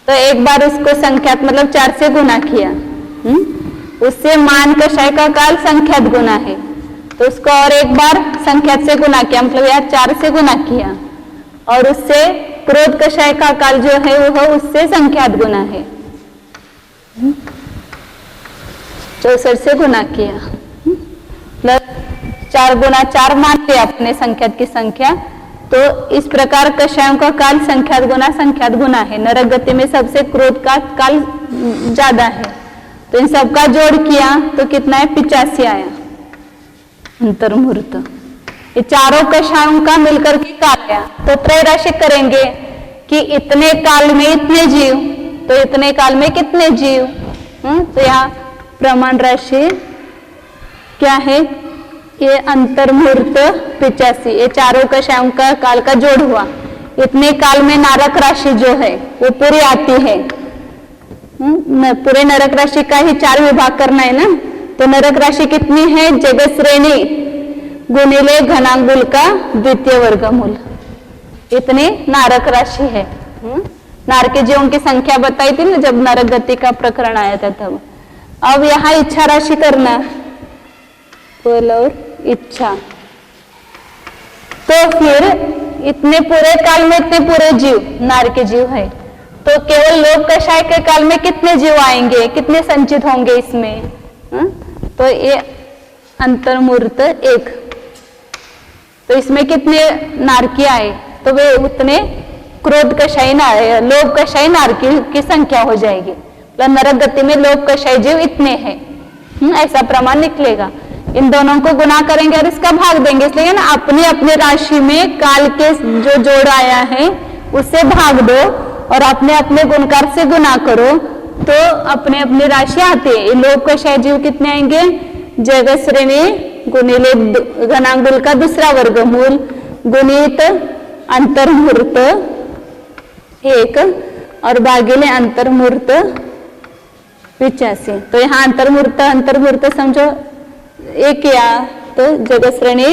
तो एक बार उसको संख्यात मतलब 4 से गुना किया। उससे मान कषाय का काल संख्यात गुना है, तो उसको और एक बार संख्यात से गुना किया, मतलब यहाँ 4 से गुना किया। और उससे क्रोध कषाय का काल जो है वह उससे संख्यात गुना है, 64 से गुना किया, प्लस 4 गुना 4 मान लिया अपने संख्यात की संख्या। तो इस प्रकार कषायों का काल संख्यात गुना है। नरक गति में सबसे क्रोध का काल ज्यादा है, तो इन सबका जोड़ किया तो कितना है, 85 आया अंतर्मूर्त। ये चारों कषायों का मिलकर के काल आया। तो त्रय राशि करेंगे कि इतने काल में इतने जीव, तो इतने काल में कितने जीव। तो यहाँ प्रमाण राशि क्या है, ये अंतर्मूर्त 85, ये चारों कषायों का काल का जोड़ हुआ। इतने काल में नारक राशि जो है वो पूरी आती है। पूरे नरक राशि का ही 4 विभाग करना है ना, तो नरक राशि कितनी है, जगत श्रेणी गुणिले घनांगुल का द्वितीय वर्गमूल, इतनी नारक राशि है। नार के जीवों की संख्या बताई थी ना जब नरक गति का प्रकरण आया था तब। अब यहाँ इच्छा राशि करना, फल और इच्छा। तो फिर इतने पूरे काल में इतने पूरे जीव नार के जीव है, तो केवल लोभ कषाय के काल में कितने जीव आएंगे, कितने संचित होंगे इसमें। तो ये अंतर्मूर्त 1, तो इसमें कितने नारकी आए, तो वे उतने क्रोध कषाय लोभ कषाय नारकी की संख्या हो जाएगी। मतलब नरक गति में लोभ कषाय जीव इतने हैं, ऐसा प्रमाण निकलेगा। इन दोनों को गुना करेंगे और इसका भाग देंगे, इसलिए ना अपने अपने राशि में काल के जो जोड़ आया है उससे भाग दो और अपने अपने गुणकार से गुना करो, तो अपने अपने राशि आती है। लोभ कषाय जीव कितने आएंगे, जगत श्रेणी गुणिले घनांगुल का दूसरा वर्गमूल गुणित अंतर्मूर्त 1 और भागिले अंतर्मूर्त 85। तो यहाँ अंतर्मूर्त समझो 1 किया तो जगत श्रेणी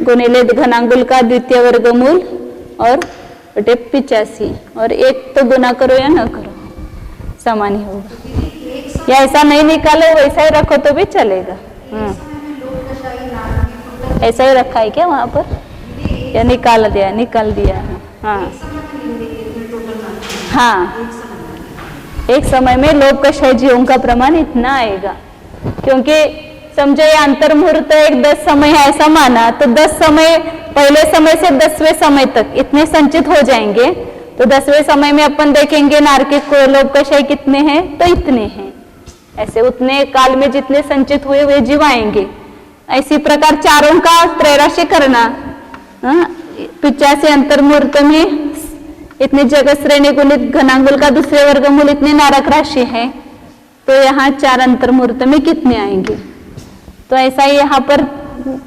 गुणिले घनांगुल का द्वितीय वर्गमूल और 85, और 1 तो गुना करो या ना करो समान ही होगा, या ऐसा नहीं निकालो वैसा ही रखो तो भी चलेगा। ऐसा ही रखा है क्या वहां पर, या निकाल दिया। हाँ, एक समय में लोभ कषाय जीवों का प्रमाण इतना आएगा, क्योंकि समझो ये अंतर्मुहूर्त एक 10 समय है ऐसा माना, तो 10 समय पहले समय से 10वें समय तक इतने संचित हो जाएंगे। तो 10वें समय में अपन देखेंगे नारकिक लोभ कषाय कितने हैं, तो इतने हैं। ऐसे उतने काल में जितने संचित हुए वे जीव आएंगे। इसी प्रकार चारों का त्रैराशि करना, 85 अंतर्मुहूर्त में इतने जगत श्रेणी गुणित घनांगुल का दूसरे वर्गमूल इतने नारक राशि है, तो यहाँ 4 अंतर्मुहूर्त में कितने आएंगे। तो ऐसा ही यहाँ पर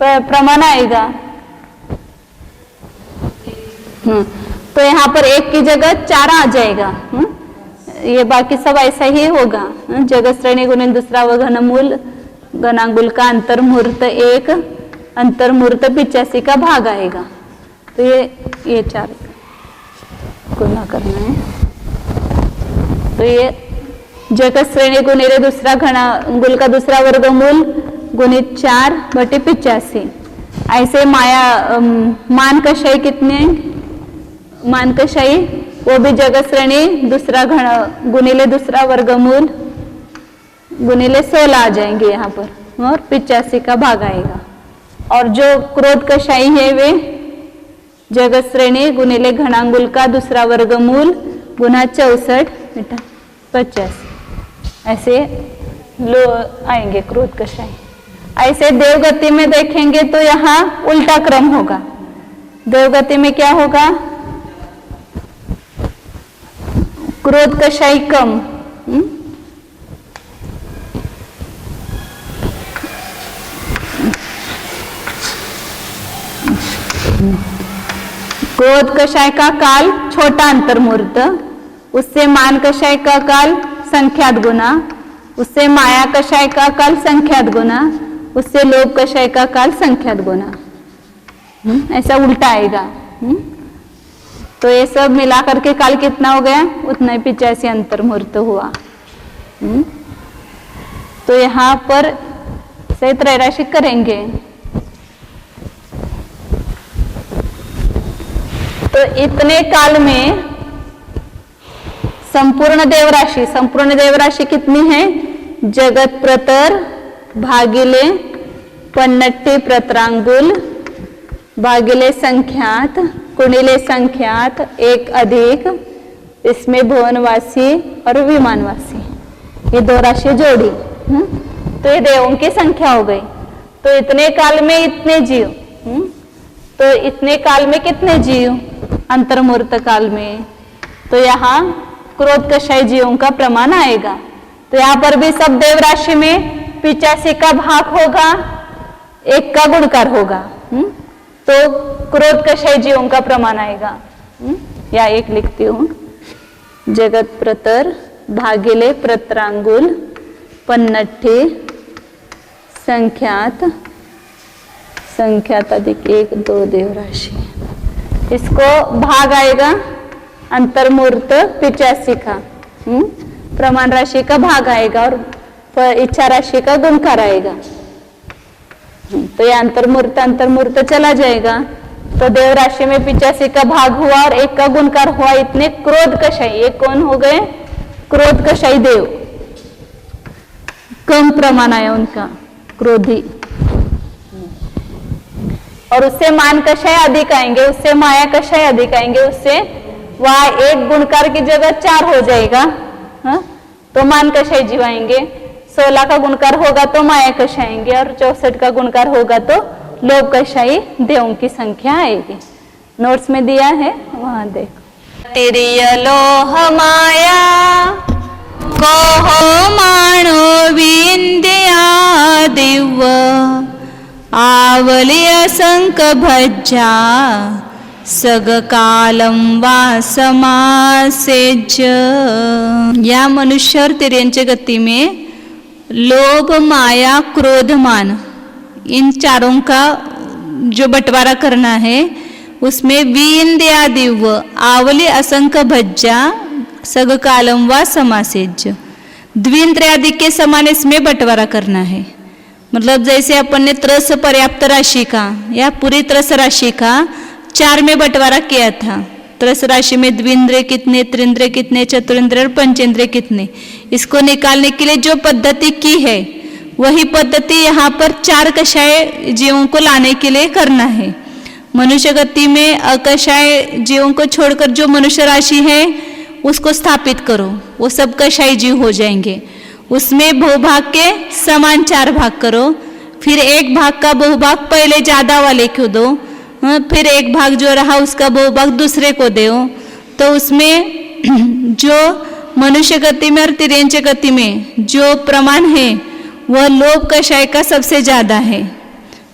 प्रमाण आएगा। तो यहाँ पर 1 की जगह 4 आ जाएगा। ये बाकी सब ऐसा ही होगा। जगत श्रेणी गुणित दूसरा व घनमूल घनांगुल का अंतर्मुहूर्त 1 अंतर्मुहूर्त 85 का भाग आएगा। तो ये 4 गुना करना है। तो ये जगत श्रेणी गुणिले दूसरा घनांगुल का दूसरा वर्गमूल गुणित 4/85। ऐसे माया मान कषाय कितने, मान कषाय वो भी जगत श्रेणी दूसरा गुणिले दूसरा वर्गमूल गुणिले 16 आ जाएंगे यहाँ पर, और 85 का भाग आएगा। और जो क्रोध कषाय है वे जगत श्रेणी गुणिले घनांगुल का दूसरा वर्गमूल गुना 64 बेटा 50, ऐसे लो आएंगे क्रोध कषाय। ऐसे देवगति में देखेंगे तो यहाँ उल्टा क्रम होगा। देवगति में क्या होगा? क्रोध कषाय कम, क्रोध कषाय का काल छोटा अंतर्मुहूर्त, उससे मान कषाय का काल संख्यात गुना, उससे माया कषाय का काल संख्यात गुना, उससे लोभ कषाय का काल संख्यात गुना। ऐसा उल्टा आएगा। तो ये सब मिलाकर के काल कितना हो गया? उतना ही 85 अंतर्मुहूर्त हुआ। तो यहाँ पर से त्रैराशि करेंगे। तो इतने काल में संपूर्ण देवराशि कितनी है? जगत प्रतर भागिले पन्नट्टी प्रतरांगुल भागिले संख्यात गुणिले संख्यात 1 अधिक इसमें भुवनवासी और विमानवासी, ये 2 राशि जोड़ी। तो ये देवों की संख्या हो गई। तो इतने काल में इतने जीव, तो इतने काल में कितने जीव? अंतर्मुहूर्त काल में। तो यहाँ क्रोध कषाय जीवों का प्रमाण आएगा। तो यहाँ पर भी सब देव राशि में 85 का भाग होगा, 1 का गुणकार होगा। तो क्रोध कषाय जीवों का प्रमाण आएगा। या 1 लिखती हूं, जगत प्रतर भागिले प्रतरांगुल पन्नट्ठी संख्यात अधिक 1 2 देव राशि। इसको भाग आएगा अंतर्मुहूर्त 85 का, प्रमाण राशि का भाग आएगा और इच्छा राशि का गुणकार आएगा। तो ये अंतर्मुहूर्त चला जाएगा। तो देव राशि में 85 का भाग हुआ और 1 का गुणकार हुआ। इतने क्रोध कषाय, ये कौन हो गए? क्रोध कषाय देव। कम प्रमाण आया उनका, क्रोधी। और उससे मान कषाय अधिक आएंगे, उससे माया कषाय अधिक आएंगे, उससे वह 1 गुणकार की जगह 4 हो जाएगा। तो मान कषाय जीव आएंगे। 16 का गुणकार होगा तो माया कषाय आएंगे और 64 का गुणकार होगा तो लोभ कषाय देवों की संख्या आएगी। नोट्स में दिया है, वहां देखो। तिरिय लोह माया कोहो माणो विंध्या दिव्य आवली असंक भज्जा सगकालम वा समासेज। या मनुष्य और तिर्यंच गति में लोभ माया क्रोध मान, इन चारों का जो बंटवारा करना है उसमें विंध्या दिव्य आवली असंक भज्जा सगकालम वा समासेज, द्विंद्रियादि के समान इसमें बंटवारा करना है। मतलब जैसे अपन ने त्रस पर्याप्त राशि का या पूरी त्रस राशि का 4 में बंटवारा किया था। त्रस राशि में द्विंद्रिय कितने, त्रिंद्रिय कितने, चतुरिंद्रिय और पंचेंद्रिय कितने, इसको निकालने के लिए जो पद्धति की है वही पद्धति यहाँ पर 4 कषाय जीवों को लाने के लिए करना है। मनुष्य गति में अकषाय जीवों को छोड़कर जो मनुष्य राशि है उसको स्थापित करो, वो सब कषाय जीव हो जाएंगे। उसमें बहुभाग के समान 4 भाग करो, फिर 1 भाग का बहुभाग पहले ज्यादा वाले को दो, फिर 1 भाग जो रहा उसका बहुभाग दूसरे को दो। तो उसमें जो मनुष्य गति में और तिर्यंच गति में जो प्रमाण है वह लोभ कषाय का सबसे ज्यादा है,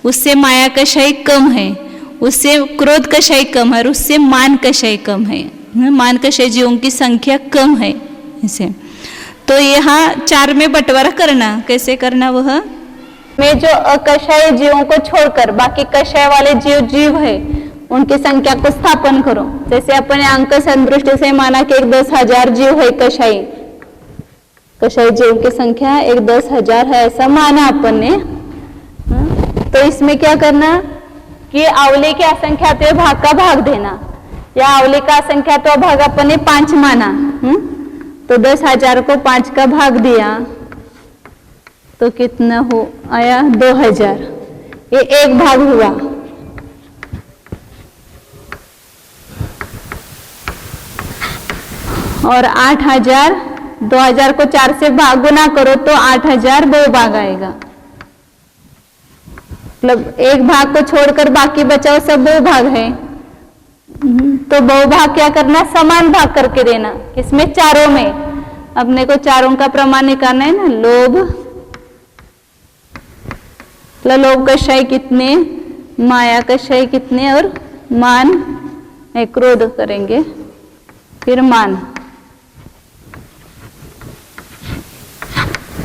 उससे माया कषाय कम है, उससे क्रोध कषाय कम है और उससे मान कषाय कम है। मान कषाय जीवों की संख्या कम है इसे। तो यहाँ 4 में बंटवारा करना, कैसे करना? वह में जो अकषाय जीवों को छोड़कर बाकी कषाय वाले जीव है उनकी संख्या को स्थापन करो। जैसे अपने अंक संदृष्टि से माना कि 10,000 जीव है कषाय जीव की संख्या 10,000 है, ऐसा माना अपन ने। तो इसमें क्या करना कि आवली के असंख्यात भाग का भाग देना, या आवली का असंख्यात भाग अपन ने 5 माना। तो 10,000 को 5 का भाग दिया तो कितना हो आया? 2,000। ये 1 भाग हुआ। और 8000, 2000 को 4 से गुना करो तो 8000 बहुभाग आएगा। मतलब एक भाग को छोड़कर बाकी बचाओ सब बहुभाग है। तो बहुभाग क्या करना, समान भाग करके देना। किसमें, चारों में। अपने को चारों का प्रमाण निकालना है ना। लोभ, लोभ का क्षय कितने, माया का क्षय कितने, और मान क्रोध करेंगे, फिर मान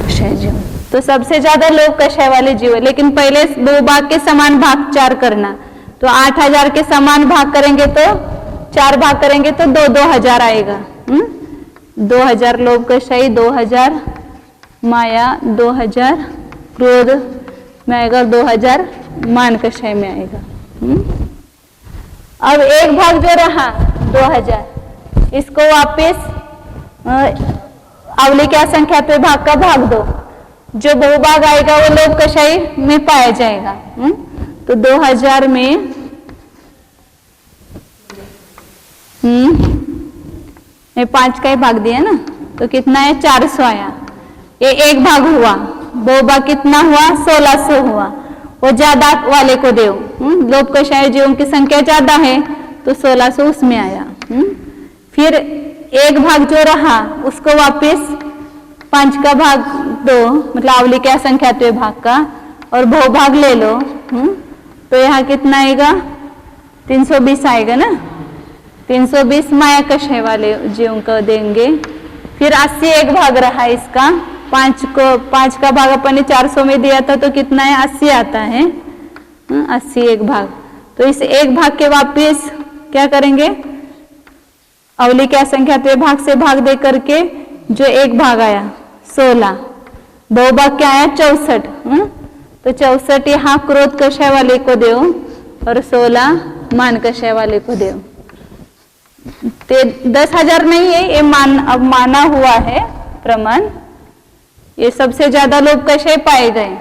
क्षय जीव। तो सबसे ज्यादा लोभ का क्षय वाले जीव है। लेकिन पहले बहुभाग के समान भाग 4 करना। तो 8000 के समान भाग करेंगे तो 4 भाग करेंगे तो 2000 आएगा। 2000 लोभ का क्षय, 2000 माया, 2000 क्रोध में आएगा, 2000 मान का क्षय में आएगा। अब एक भाग जो रहा 2000, इसको वापस अवली के असंख्यात भाग का भाग दो। जो बहुभाग आएगा वो लोभ का क्षय में पाया जाएगा। तो 2000 में 5 का ही भाग दिया ना, तो कितना है, 400 आया। ये एक भाग हुआ। बहुभाग कितना हुआ, 1600 हुआ। वो ज्यादा वाले को दो। लोभ का क्षय जीवों की संख्या ज्यादा है तो 1600 उसमें आया। फिर एक भाग जो रहा उसको वापस 5 का भाग दो, मतलब अवली के असंख्यात भाग का, और बहुभाग ले लो। तो यहाँ कितना आएगा, 320 आएगा ना। 320 माया का क्षय वाले जीवों को देंगे। फिर 80 एक भाग रहा इसका। 5 का भाग अपन ने 400 में दिया था तो कितना है, 80 आता है। 80 एक भाग। तो इस एक भाग के वापिस क्या करेंगे, अवली के असंख्यात भाग से भाग दे करके जो एक भाग आया 16, बहुभाग क्या आया 64। तो 64 यहाँ क्रोध का क्षय वाले को दो और 16 मान का क्षय वाले को दो। 10,000 नहीं है ये, अब माना हुआ है प्रमाण। ये सबसे ज्यादा लोभ का क्षय पाए गए।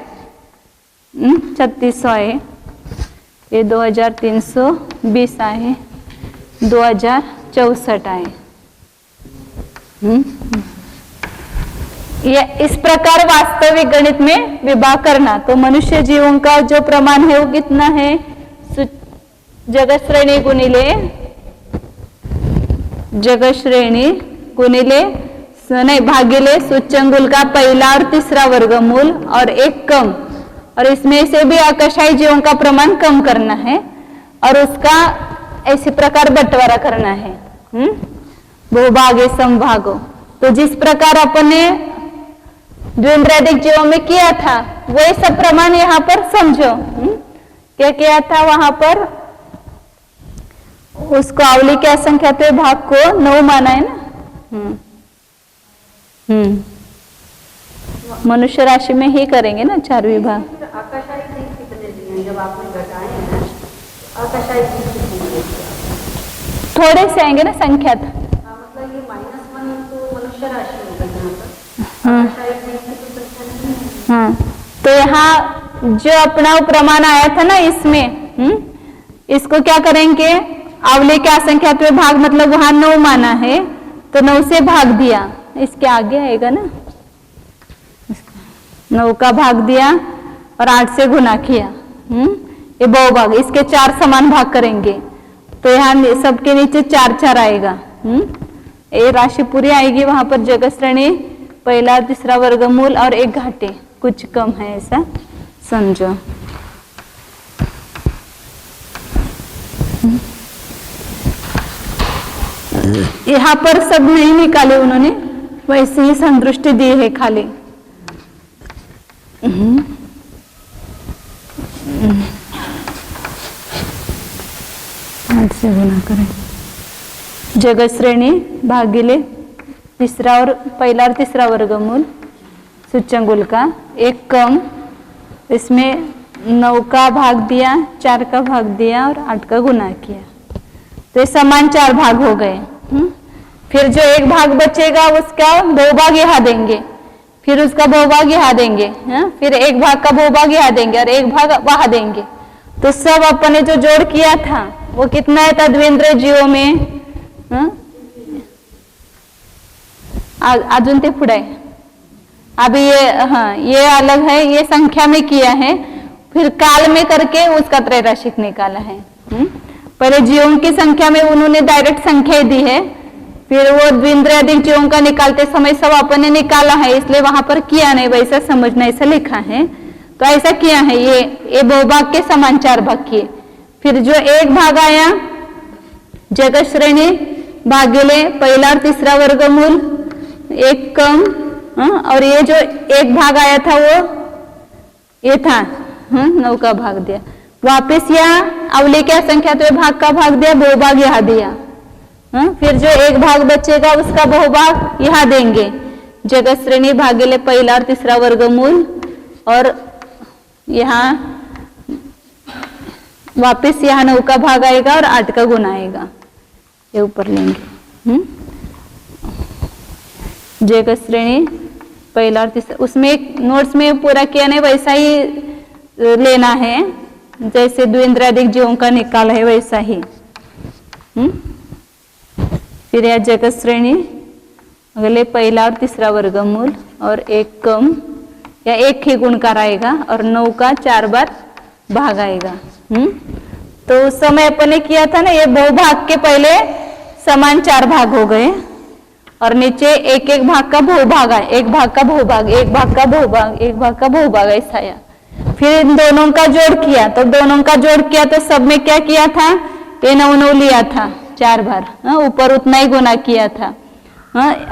3600 आए, ये 2320 आए, 2064 आए। ये इस प्रकार वास्तविक गणित में विभाग करना। तो मनुष्य जीवों का जो प्रमाण है वो कितना है, जगत श्रेणी गुणिले नहीं भागिले सूच्यंगुल का पहला और तीसरा वर्गमूल और एक कम, और इसमें से भी आकाशाई जीवों का प्रमाण कम करना है और उसका इसी प्रकार बंटवारा करना है। बहुभागे समभागो। तो जिस प्रकार अपने द्विन्द्राधिक जीवों में किया था वही सब प्रमाण यहाँ पर समझो। क्या किया था वहां पर, उसको अवली के असंख्यात भाग को 9 माना है ना। मनुष्य राशि में ही करेंगे ना 4 विभाग। आकाशाई जीव कितने दिए जब आपने घटाए हैं, आकाशाई जीव कितने दिए? थोड़े से आएंगे ना संख्यात। मतलब ये -1 तो मनुष्य राशि होगा यहाँ पर। आकाशाई जीव की तो संख्या नहीं है। तो यहाँ जो अपना प्रमाण आया था ना इसमें, इसको क्या करेंगे, अवली के असंख्यात भाग मतलब वहां 9 माना है तो 9 से भाग दिया। इसके आगे आएगा ना, 9 का भाग दिया और 8 से गुना किया। ये बहुभाग, इसके 4 समान भाग करेंगे तो यहाँ सबके नीचे 4 आएगा। ये राशि पूरी आएगी। वहां पर जगत श्रेणी पहला तीसरा वर्गमूल और एक घाटे, कुछ कम है ऐसा समझो। यहाँ पर सब नहीं निकाले उन्होंने, वैसे ही संदृष्टि दी है खाली। से गुना करें जगत श्रेणी भागिले तीसरा और पहला और तीसरा वर्गमूल सूच्यंगुल का एक कम, इसमें 9 का भाग दिया, 4 का भाग दिया और 8 का गुना किया तो ये समान 4 भाग हो गए। फिर जो एक भाग बचेगा उसका बहुभाग यहाँ देंगे, फिर उसका बहुभाग यहाँ देंगे, फिर एक भाग का बहुभाग यहाँ देंगे और एक भाग वहां देंगे। तो सब अपने जो जोड़ किया था वो कितना है, द्विन्द्रिय जीवों में अजून ते पुढे आहे. अभी ये अलग है, ये संख्या में किया है, फिर काल में करके उसका त्रैराशिक निकाला है. पहले जीवों की संख्या में उन्होंने डायरेक्ट संख्या दी है, फिर वो द्विंद्रियाधिक जीवों का निकालते समय सब अपन ने निकाला है, इसलिए वहां पर किया नहीं, वैसा समझना, ऐसा लिखा है. तो ऐसा किया है, ये बहुभाग के समान 4 भाग किए. फिर जो एक भाग आया जगत श्रेणी भागिले पहिला और तीसरा वर्गमूल, एक कम, और ये जो एक भाग आया था वो ये था 9 का भाग दिया. वापस यहाँ अवली क्या संख्या, तो ये भाग का भाग दिया, बहुभाग यहाँ दिया. फिर जो एक भाग बचेगा उसका बहुभाग यहाँ देंगे, जगत श्रेणी भागिले पहिला और तीसरा वर्गमूल, और यहाँ वापस यहाँ 9 का भाग आएगा और 8 का गुना आएगा, ये ऊपर लेंगे. जगत श्रेणी पहिला और तीसरा, उसमें नोट्स में पूरा किया नहीं, वैसा ही लेना है जैसे द्विंद्रियाधिक जीवों का निकाल है वैसा ही. फिर यह जगत श्रेणी अगले पहिला और तीसरा वर्गमूल और एक कम, या एक ही गुणकार आएगा और 9 का 4 बार भाग आएगा. तो उस समय अपन ने किया था ना, ये बहुभाग के पहले समान 4 भाग हो गए और नीचे एक एक भाग का बहुभाग आया, एक भाग का बहुभाग, एक भाग का बहुभाग, एक भाग का बहुभाग, ऐसा आया. फिर इन दोनों का जोड़ किया, तो दोनों का जोड़ किया तो सब में क्या किया था, ये 9 लिया था 4 बार, ऊपर उतना ही गुना किया था.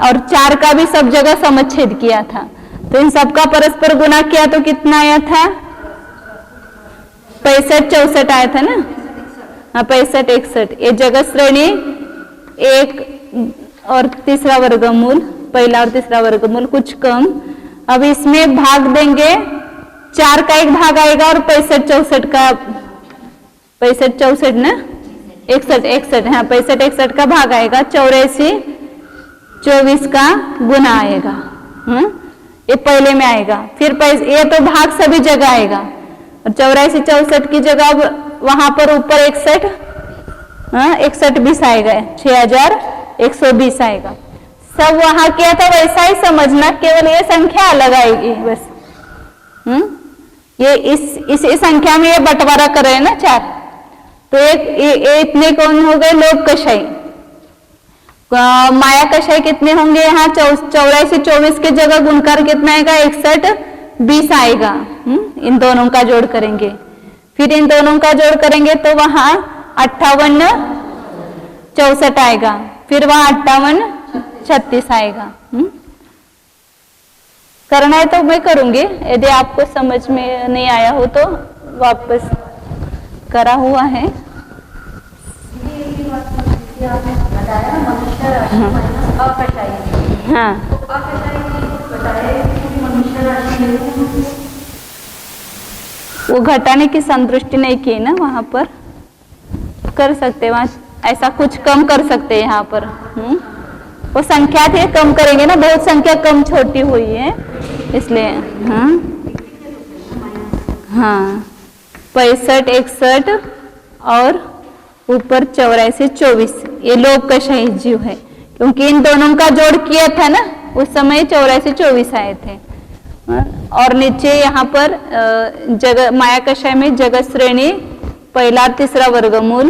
और 4 का भी सब जगह समच्छेद किया था, तो इन सबका परस्पर गुना किया तो कितना आया था, 65-64 आया था ना. 65-61. ये जगत श्रेणी एक और तीसरा वर्गमूल, पहला और तीसरा वर्गमूल कुछ कम. अब इसमें भाग देंगे, 4 का एक भाग आएगा और 65-64 का, 65-64 ना, 61 हाँ 65-61 का भाग आएगा, 84-24 का गुना आएगा. ये पहले में आएगा. फिर ये तो भाग सभी जगह आएगा, और 84-64 की जगह वहां पर ऊपर 61-20 आएगा, 6120 आएगा. सब वहां किया था वैसा ही समझना, केवल ये संख्या अलग आएगी बस. ये इस संख्या में ये बंटवारा कर रहे हैं ना 4, तो ये इतने कौन हो गए, लोक कषाई. माया कषाई कितने होंगे यहाँ, 84-24 के जगह गुणकार कितना आएगा, 61-20 आएगा. इन दोनों का जोड़ करेंगे, फिर इन दोनों का जोड़ करेंगे तो वहां 58-64 आएगा, फिर वहां 58-36 आएगा. करना है तो मैं करूंगी, यदि आपको समझ में नहीं आया हो तो वापस करा हुआ है. हाँ वो घटाने की संतुष्टि नहीं की ना, वहां पर कर सकते, वहां ऐसा कुछ कम कर सकते. यहाँ पर वो संख्या थे, कम करेंगे ना, बहुत संख्या कम छोटी हुई है इसलिए. हाँ 65-61 और ऊपर 84-24, ये लोक कषाई जीव है, क्योंकि इन दोनों का जोड़ किया था ना उस समय 84-24 आए थे. और नीचे यहाँ पर माया कषाय में जगत श्रेणी पहिला तीसरा वर्गमूल,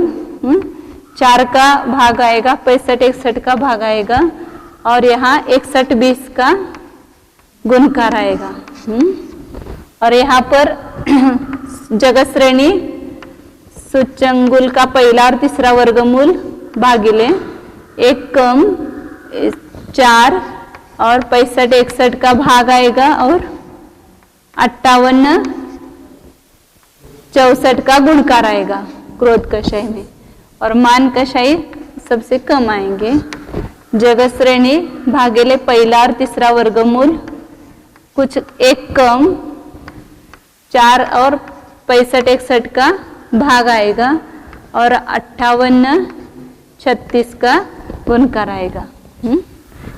4 का भाग आएगा, 65-61 का भाग आएगा, और यहाँ 61-20 का गुणकार आएगा. और यहाँ पर जगत श्रेणी सूचंगुल का पहिला और तीसरा वर्गमूल भागिले एक कम 4 और 65-61 का भाग आएगा, और 58-64 का गुणकार आएगा क्रोध कषाय में. और मान कषाई सबसे कम आएंगे. जगत श्रेणी भागिले पहिला और तीसरा वर्गमूल कुछ एक कम 4 और 65-61 का भाग आएगा, और 58-36 का गुणकार आएगा.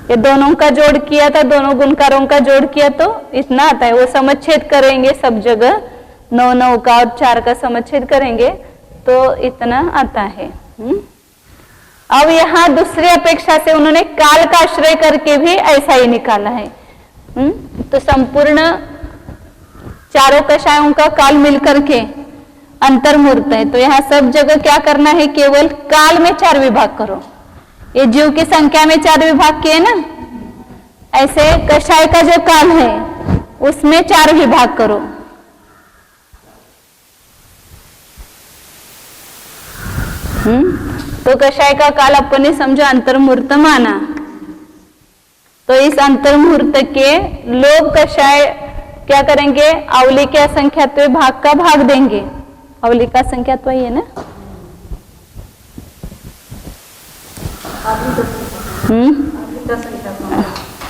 ये दोनों का जोड़ किया था, दोनों गुणकारों का जोड़ किया तो इतना आता है. वो समच्छेद करेंगे सब जगह, 9 का और 4 का समच्छेद करेंगे तो इतना आता है. अब यहाँ दूसरी अपेक्षा से उन्होंने काल का आश्रय करके भी ऐसा ही निकाला है। तो संपूर्ण चारों कषायों का काल मिलकर के अंतर्मूर्त है। तो यहाँ सब जगह क्या करना है, केवल काल में 4 विभाग करो। ये जीव की संख्या में 4 विभाग किए ना, ऐसे कषाय का जो काल है उसमें 4 विभाग करो। तो कषाय का काल अपन ने समझो अंतर्मूर्त माना, तो इस अंतर्मुहूर्त के लोभ कषाय क्या करेंगे, अवली के असंख्यात्व भाग का भाग देंगे। अवली का संख्यात्व ही है ना,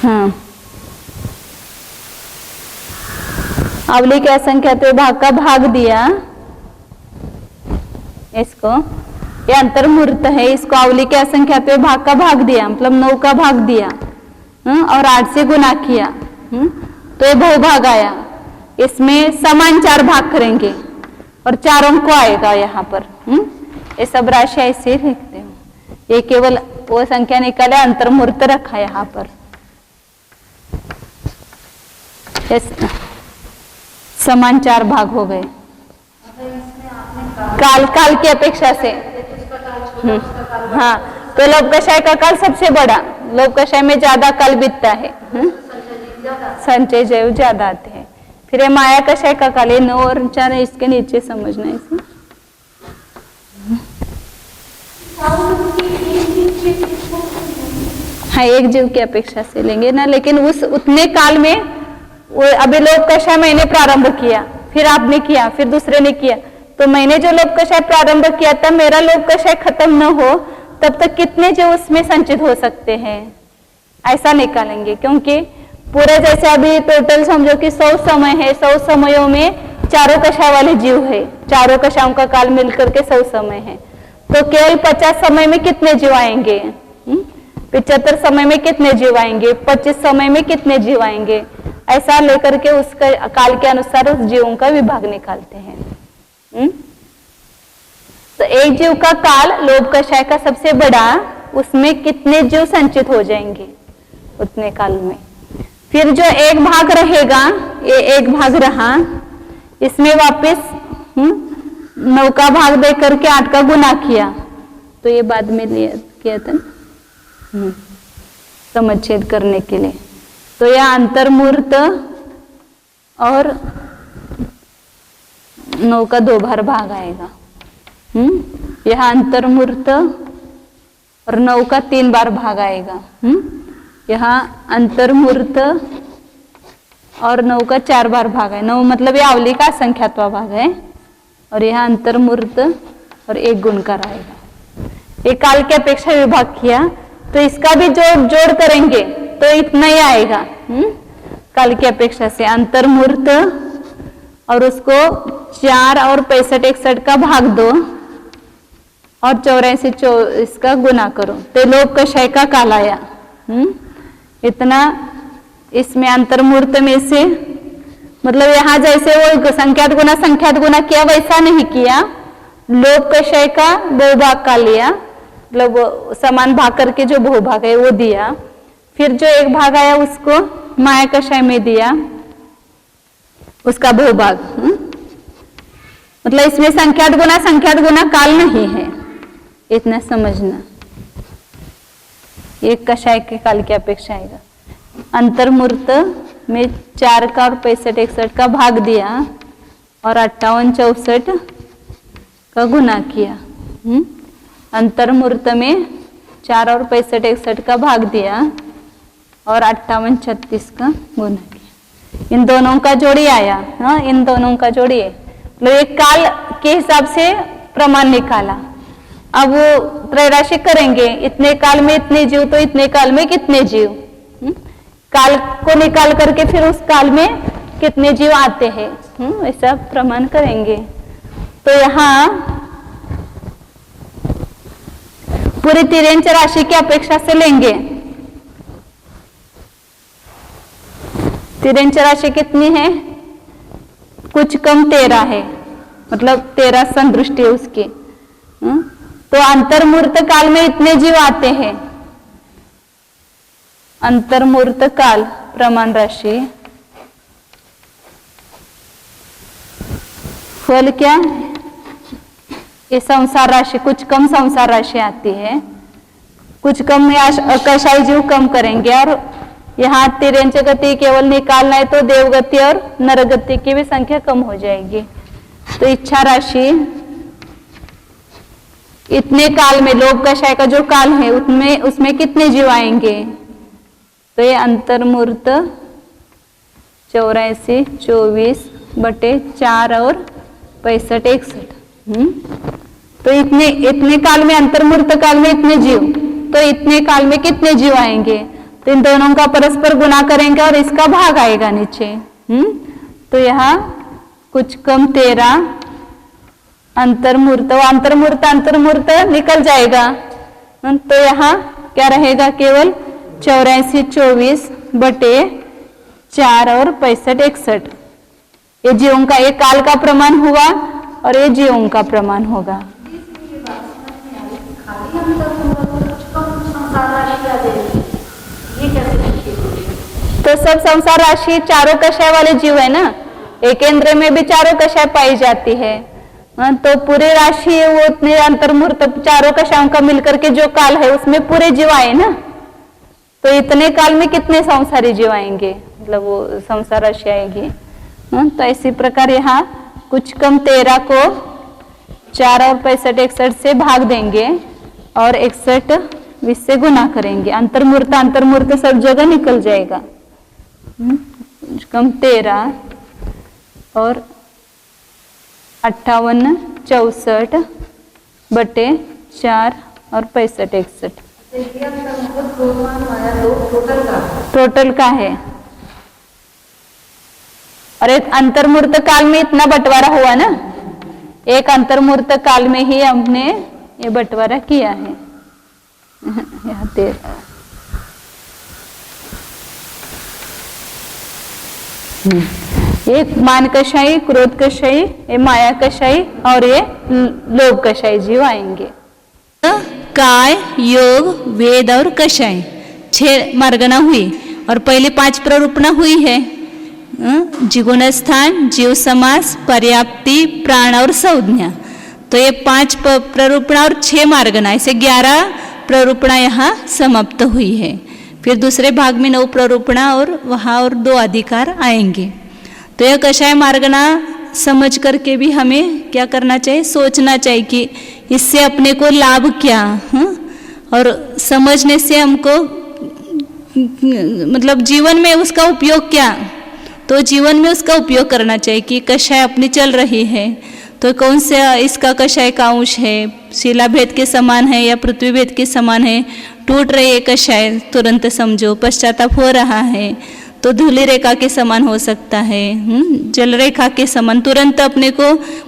हाँ, अवली के असंख्यात्व भाग का भाग दिया इसको, ये अंतर्मुहूर्त है, इसको अवली के असंख्यात्व भाग का भाग दिया, मतलब 9 का भाग दिया और 8 से गुना किया, तो ये बहुभाग आया। इसमें समान 4 भाग करेंगे और 4 अंक आएगा यहाँ पर। ये सब राशि ऐसे लिखते हो, ये केवल वो संख्या निकाले, अंतर्मुहूर्त रखा यहाँ पर। समान 4 भाग हो गए काल काल की अपेक्षा से। हाँ, तो लोभ कषाय का काल सबसे बड़ा, लोभ कषाय में ज्यादा काल बीतता है, संचय जैव ज्यादा आते हैं। फिर ये माया कषाय का काल, 9 और 4 है, इसके नीचे समझना है इसे। हाँ, एक जीव की अपेक्षा से लेंगे ना, लेकिन उस उतने काल में वो अभी लोभ कषाय मैंने प्रारंभ किया, फिर आपने किया, फिर दूसरे ने किया, तो मैंने जो लोभ कषाय प्रारंभ किया था, मेरा लोभ कषाय खत्म न हो तब तक कितने जो उसमें संचित हो सकते हैं, ऐसा निकालेंगे। क्योंकि पूरे जैसे अभी टोटल समझो कि 100 समय है, 100 समयों में चारों कषाय वाले जीव है, चारों कषायों का काल मिलकर के 100 समय है, तो केवल 50 समय में कितने जीव आएंगे, 75 समय में कितने जीव आएंगे, 25 समय में कितने जीव आएंगे, ऐसा लेकर के उसका काल के अनुसार उस जीवों का विभाग निकालते हैं। तो एक जीव का काल लोभ कषाय का सबसे बड़ा, उसमें कितने जीव संचित हो जाएंगे उतने काल में। फिर जो एक भाग रहेगा, ये एक भाग रहा, इसमें वापस 9 का भाग दे करके 8 का गुना किया, तो ये बाद में किया था समच्छेद करने के लिए। तो यह अंतर्मूर्त और 9 का 2 बार भाग आएगा। यह अंतर्मूर्त और 9 का 3 बार भाग आएगा। यहाँ अंतर्मूर्त और 9 का 4 बार भाग है। 9 मतलब ये अवली का असंख्यात्वा भाग है, और यहाँ अंतर्मूर्त और 1 गुणकार आएगा। ये काल की अपेक्षा विभाग किया, तो इसका भी जोड़ करेंगे तो इतना ही आएगा काल की अपेक्षा से। अंतर्मूर्त और उसको 4 और 65 61 का भाग दो और 84 इसका गुना करो, तो लोभ कषाय का काल आया। इतना इसमें अंतर्मूर्त में से, मतलब यहाँ जैसे वो संख्यात गुना किया वैसा नहीं किया, लोभ कषाय का बहुभाग का लिया, मतलब समान भाग करके जो बहुभाग है वो दिया, फिर जो एक भाग आया उसको माया कषाय में दिया, उसका बहुभाग। मतलब इसमें संख्यात गुना काल नहीं है, इतना समझना। एक कषाय के काल की अपेक्षा आएगा। अंतर्मूर्त में 4 का और 65 61 का भाग दिया और 58 64 का गुना किया। अंतर्मूर्त में 4 और 65 61 का भाग दिया और 58 36 का गुना किया। इन दोनों का जोड़ी आया। हाँ, इन दोनों का जोड़ी है, मतलब एक काल के हिसाब से प्रमाण निकाला। अब वो त्रैराशि करेंगे, इतने काल में इतने जीव, तो इतने काल में कितने जीव, काल को निकाल करके फिर उस काल में कितने जीव आते हैं, ऐसा प्रमाण करेंगे। तो यहाँ पूरी 3 राशि की अपेक्षा से लेंगे। 3 राशि कितनी है, कुछ कम 13 है, मतलब 13 संदृष्टि है उसकी। तो अंतर्मुहूर्त काल में इतने जीव आते हैं। अंतर्मुहूर्त काल प्रमाण राशि, फल क्या, ये संसार राशि, कुछ कम संसार राशि आती है, कुछ कम में कषाय जीव कम करेंगे। और यहाँ तिर्यंच गति केवल निकालना है तो देवगति और नरगति की भी संख्या कम हो जाएगी। तो इच्छा राशि, इतने काल में लोभ कषाय का जो काल है उसमें कितने जीव आएंगे, तो ये अंतर्मुहूर्त 84, 24/4 और 65, 61। तो इतने काल में, अंतर्मुहूर्त काल में इतने जीव, तो इतने काल में कितने जीव आएंगे, तो इन दोनों का परस्पर गुणा करेंगे और इसका भाग आएगा नीचे। तो यहाँ कुछ कम 13 अंतर्मुहूर्त, अंतर्मुहूर्त निकल जाएगा। तो यहाँ क्या रहेगा, केवल 84, 24/4 और 65, 61। ये जीवों का, एक काल का प्रमाण हुआ और ये जीवों का प्रमाण होगा। तो सब संसार राशि चारों कषाय वाले जीव है ना, एक इंद्र में भी चारों कषाय पाई जाती है। तो पूरी राशि वो उतने अंतर्मुहूर्त चारों कषायों का मिलकर के जो काल है उसमें पूरे जीव आए ना, तो इतने काल में कितने संसारी जीव आएंगे, मतलब वो संसार राशि आएगी। तो इसी प्रकार यहाँ कुछ कम 13 को 4 और 65, 61 से भाग देंगे और 61, 20 से गुना करेंगे। अंतर्मुहूर्त सब जगह निकल जाएगा। कुछ कम 13 और 58, 64/4 और 65, 61 टोटल का है। और एक अंतर्मुहूर्त काल में इतना बंटवारा हुआ ना, एक अंतर्मुहूर्त काल में ही हमने ये बंटवारा किया है। यहाँ 13 एक मान कषाई, क्रोध कषाई, ये माया कषाई और ये लोभ कषाई जीव आएंगे। काय, योग, वेद और कषाय 6 मार्गना हुई और पहले 5 प्ररूपणा हुई है। जिगुण स्थान, जीव समास, पर्याप्ति, प्राण और संज्ञा। तो ये 5 प्ररूपणा और 6 मार्गना, ऐसे 11 प्ररूपणा यहाँ समाप्त हुई है। फिर दूसरे भाग में 9 प्ररूपणा और वहाँ और 2 अधिकार आएंगे। तो यह कषाय मार्गना समझ करके भी हमें क्या करना चाहिए, सोचना चाहिए कि इससे अपने को लाभ क्या, और समझने से हमको मतलब जीवन में उसका उपयोग क्या, तो जीवन में उसका उपयोग करना चाहिए कि कषाय अपनी चल रही है तो कौन सा इसका कषाय का अंश है, शिलाभेद के समान है या पृथ्वी भेद के समान है। टूट रही है कषाय, तुरंत समझो। पश्चाताप हो रहा है तो धूली रेखा के समान हो सकता है, जल रेखा के समान, तुरंत अपने को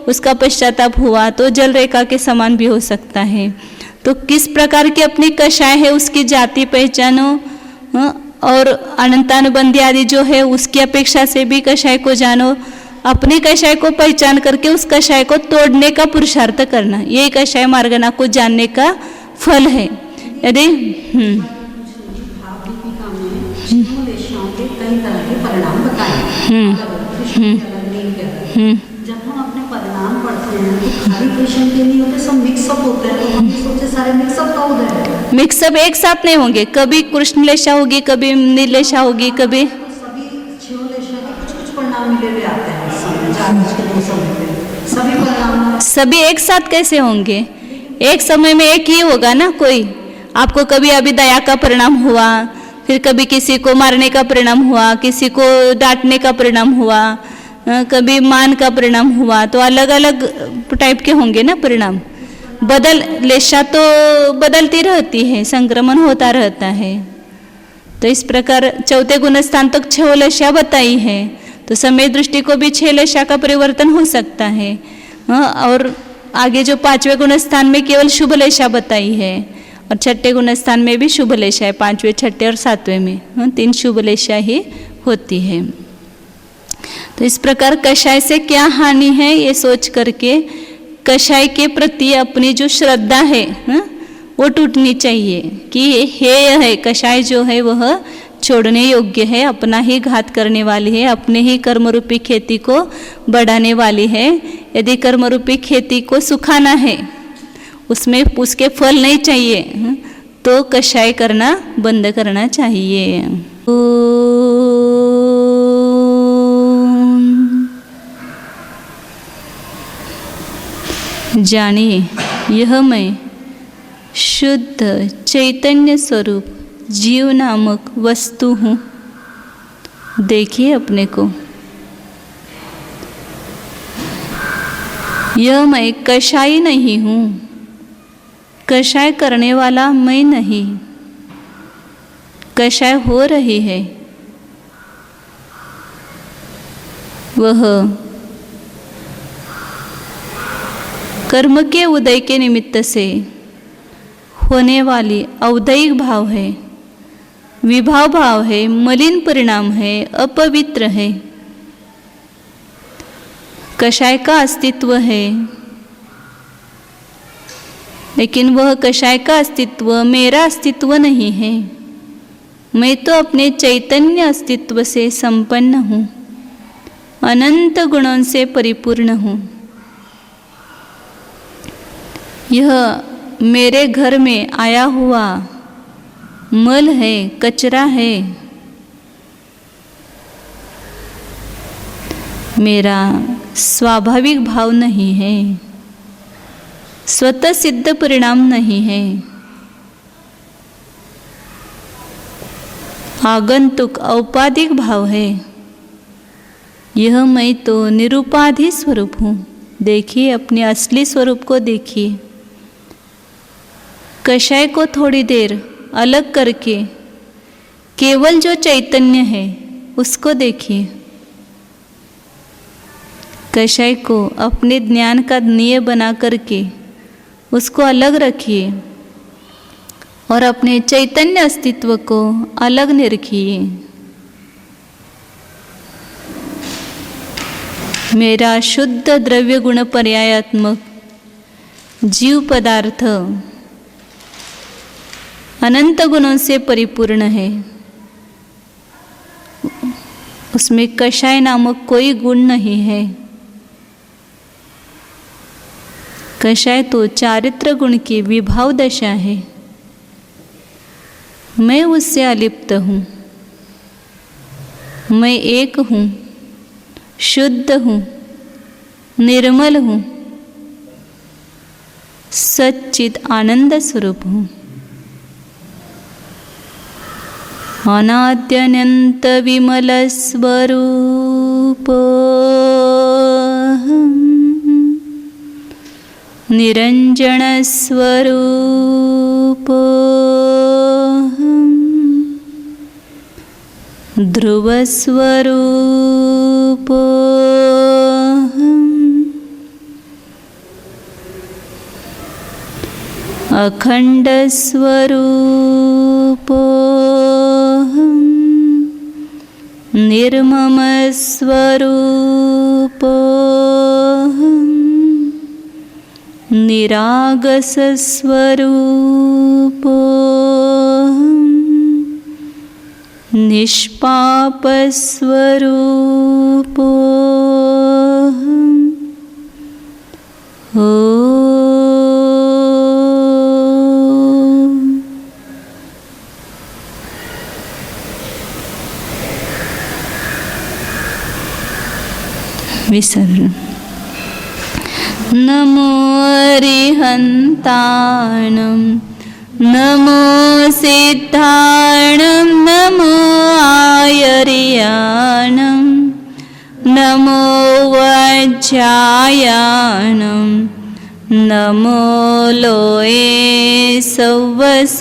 उसका पश्चाताप हुआ तो जल रेखा के समान भी हो सकता है। तो किस प्रकार की अपनी कषाय है उसकी जाति पहचानो, और अनंतानुबंधी आदि जो है उसकी अपेक्षा से भी कषाय को जानो। अपनी कषाय को पहचान करके उस कषाय को तोड़ने का पुरुषार्थ करना, ये कषाय मार्गना को जानने का फल है। यदि कई तरह के परिणाम बताए, जब हम अपने परिणाम पढ़ते हैं तो खाली कृष्ण के नहीं होते, सब मिक्सअप होते हैं। तो हम सोचे सारे मिक्सअप का उदय है, मिक्सअप एक साथ नहीं होंगे, कभी कृष्ण लेशा होगी, कभी नीलेशा होगी, कभी सभी शिवलेशा के कुछ परिणाम मिले हुए आते हैं। सभी परिणाम सभी एक साथ कैसे होंगे, एक समय में एक ही होगा ना। कोई आपको कभी अभी दया का परिणाम हुआ, फिर कभी किसी को मारने का परिणाम हुआ, किसी को डांटने का परिणाम हुआ, कभी मान का परिणाम हुआ, तो अलग अलग टाइप के होंगे ना परिणाम। लेशा तो बदलती रहती है, संक्रमण होता रहता है। तो इस प्रकार चौथे गुणस्थान तक 6 लेशा बताई है, तो समय दृष्टि को भी 6 लेशा का परिवर्तन हो सकता है। और आगे जो 5वें गुणस्थान में केवल शुभ लेशा बताई है, और 6ठे गुणस्थान में भी शुभ लेशा है, 5वें, 6ठे और 7वें में 3 शुभ लेशा ही होती है। तो इस प्रकार कषाय से क्या हानि है ये सोच करके कषाय के प्रति अपनी जो श्रद्धा है वो टूटनी चाहिए कि हेय है, कषाय जो है वह छोड़ने योग्य है, अपना ही घात करने वाली है, अपने ही कर्मरूपी खेती को बढ़ाने वाली है। यदि कर्मरूपी खेती को सुखाना है, उसमें उसके फल नहीं चाहिए, तो कषाय करना बंद करना चाहिए। जानिए, यह मैं शुद्ध चैतन्य स्वरूप जीव नामक वस्तु हूँ। देखिए अपने को। यह मैं कषाय नहीं हूँ, कषाय करने वाला मैं नहीं, कषाय हो रही है। वह कर्म के उदय के निमित्त से होने वाली अवदैहिक भाव है, विभाव भाव है, मलिन परिणाम है, अपवित्र है। कषाय का अस्तित्व है, लेकिन वह कषाय का अस्तित्व मेरा अस्तित्व नहीं है। मैं तो अपने चैतन्य अस्तित्व से संपन्न हूँ, अनंत गुणों से परिपूर्ण हूँ। यह मेरे घर में आया हुआ मल है, कचरा है, मेरा स्वाभाविक भाव नहीं है, स्वतः सिद्ध परिणाम नहीं है, आगंतुक औपाधिक भाव है। यह मैं तो निरुपाधि स्वरूप हूँ। देखिए, अपने असली स्वरूप को देखिए। कषाय को थोड़ी देर अलग करके केवल जो चैतन्य है उसको देखिए। कषाय को अपने ज्ञान का नियय बना करके उसको अलग रखिए और अपने चैतन्य अस्तित्व को अलग निरखिए। मेरा शुद्ध द्रव्य गुण पर्यायात्मक जीव पदार्थ अनंत गुणों से परिपूर्ण है। उसमें कषाय नामक कोई गुण नहीं है। कषाय तो चारित्र गुण की विभाव दशा है। मैं उससे अलिप्त हूँ। मैं एक हूँ, शुद्ध हूँ, निर्मल हूँ, सच्चित आनंद स्वरूप हूँ। अनाद्यनंत विमल स्वरूप निरंजन स्वरूप ध्रुव स्वरूप अखंड स्वरूप निर्मम स्वरूप निरागस स्वरूप निष्पाप स्वरूप विसर्जन। नमो अरिहन्ताणं नमो सिद्धाणं नमो आयर्याणं नमो वज्रायाणं नमो लोये सव्वसाहूणं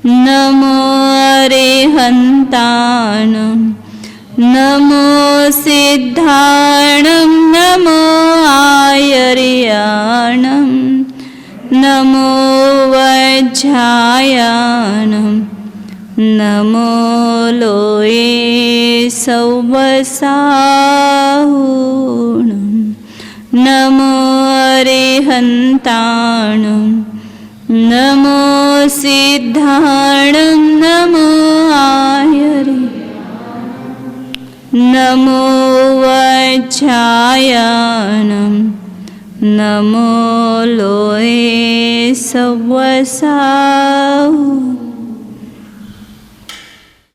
नमो अरिहन्ताणं नमो सिद्धाणं नमो आयर्याणं नमो वज्रायाणं नमो लोये सव्वसाहूणं। दन्ताणं नमो सिद्धाणं नमो आयरे नमो वज्रायणं नमो लोये सवसाव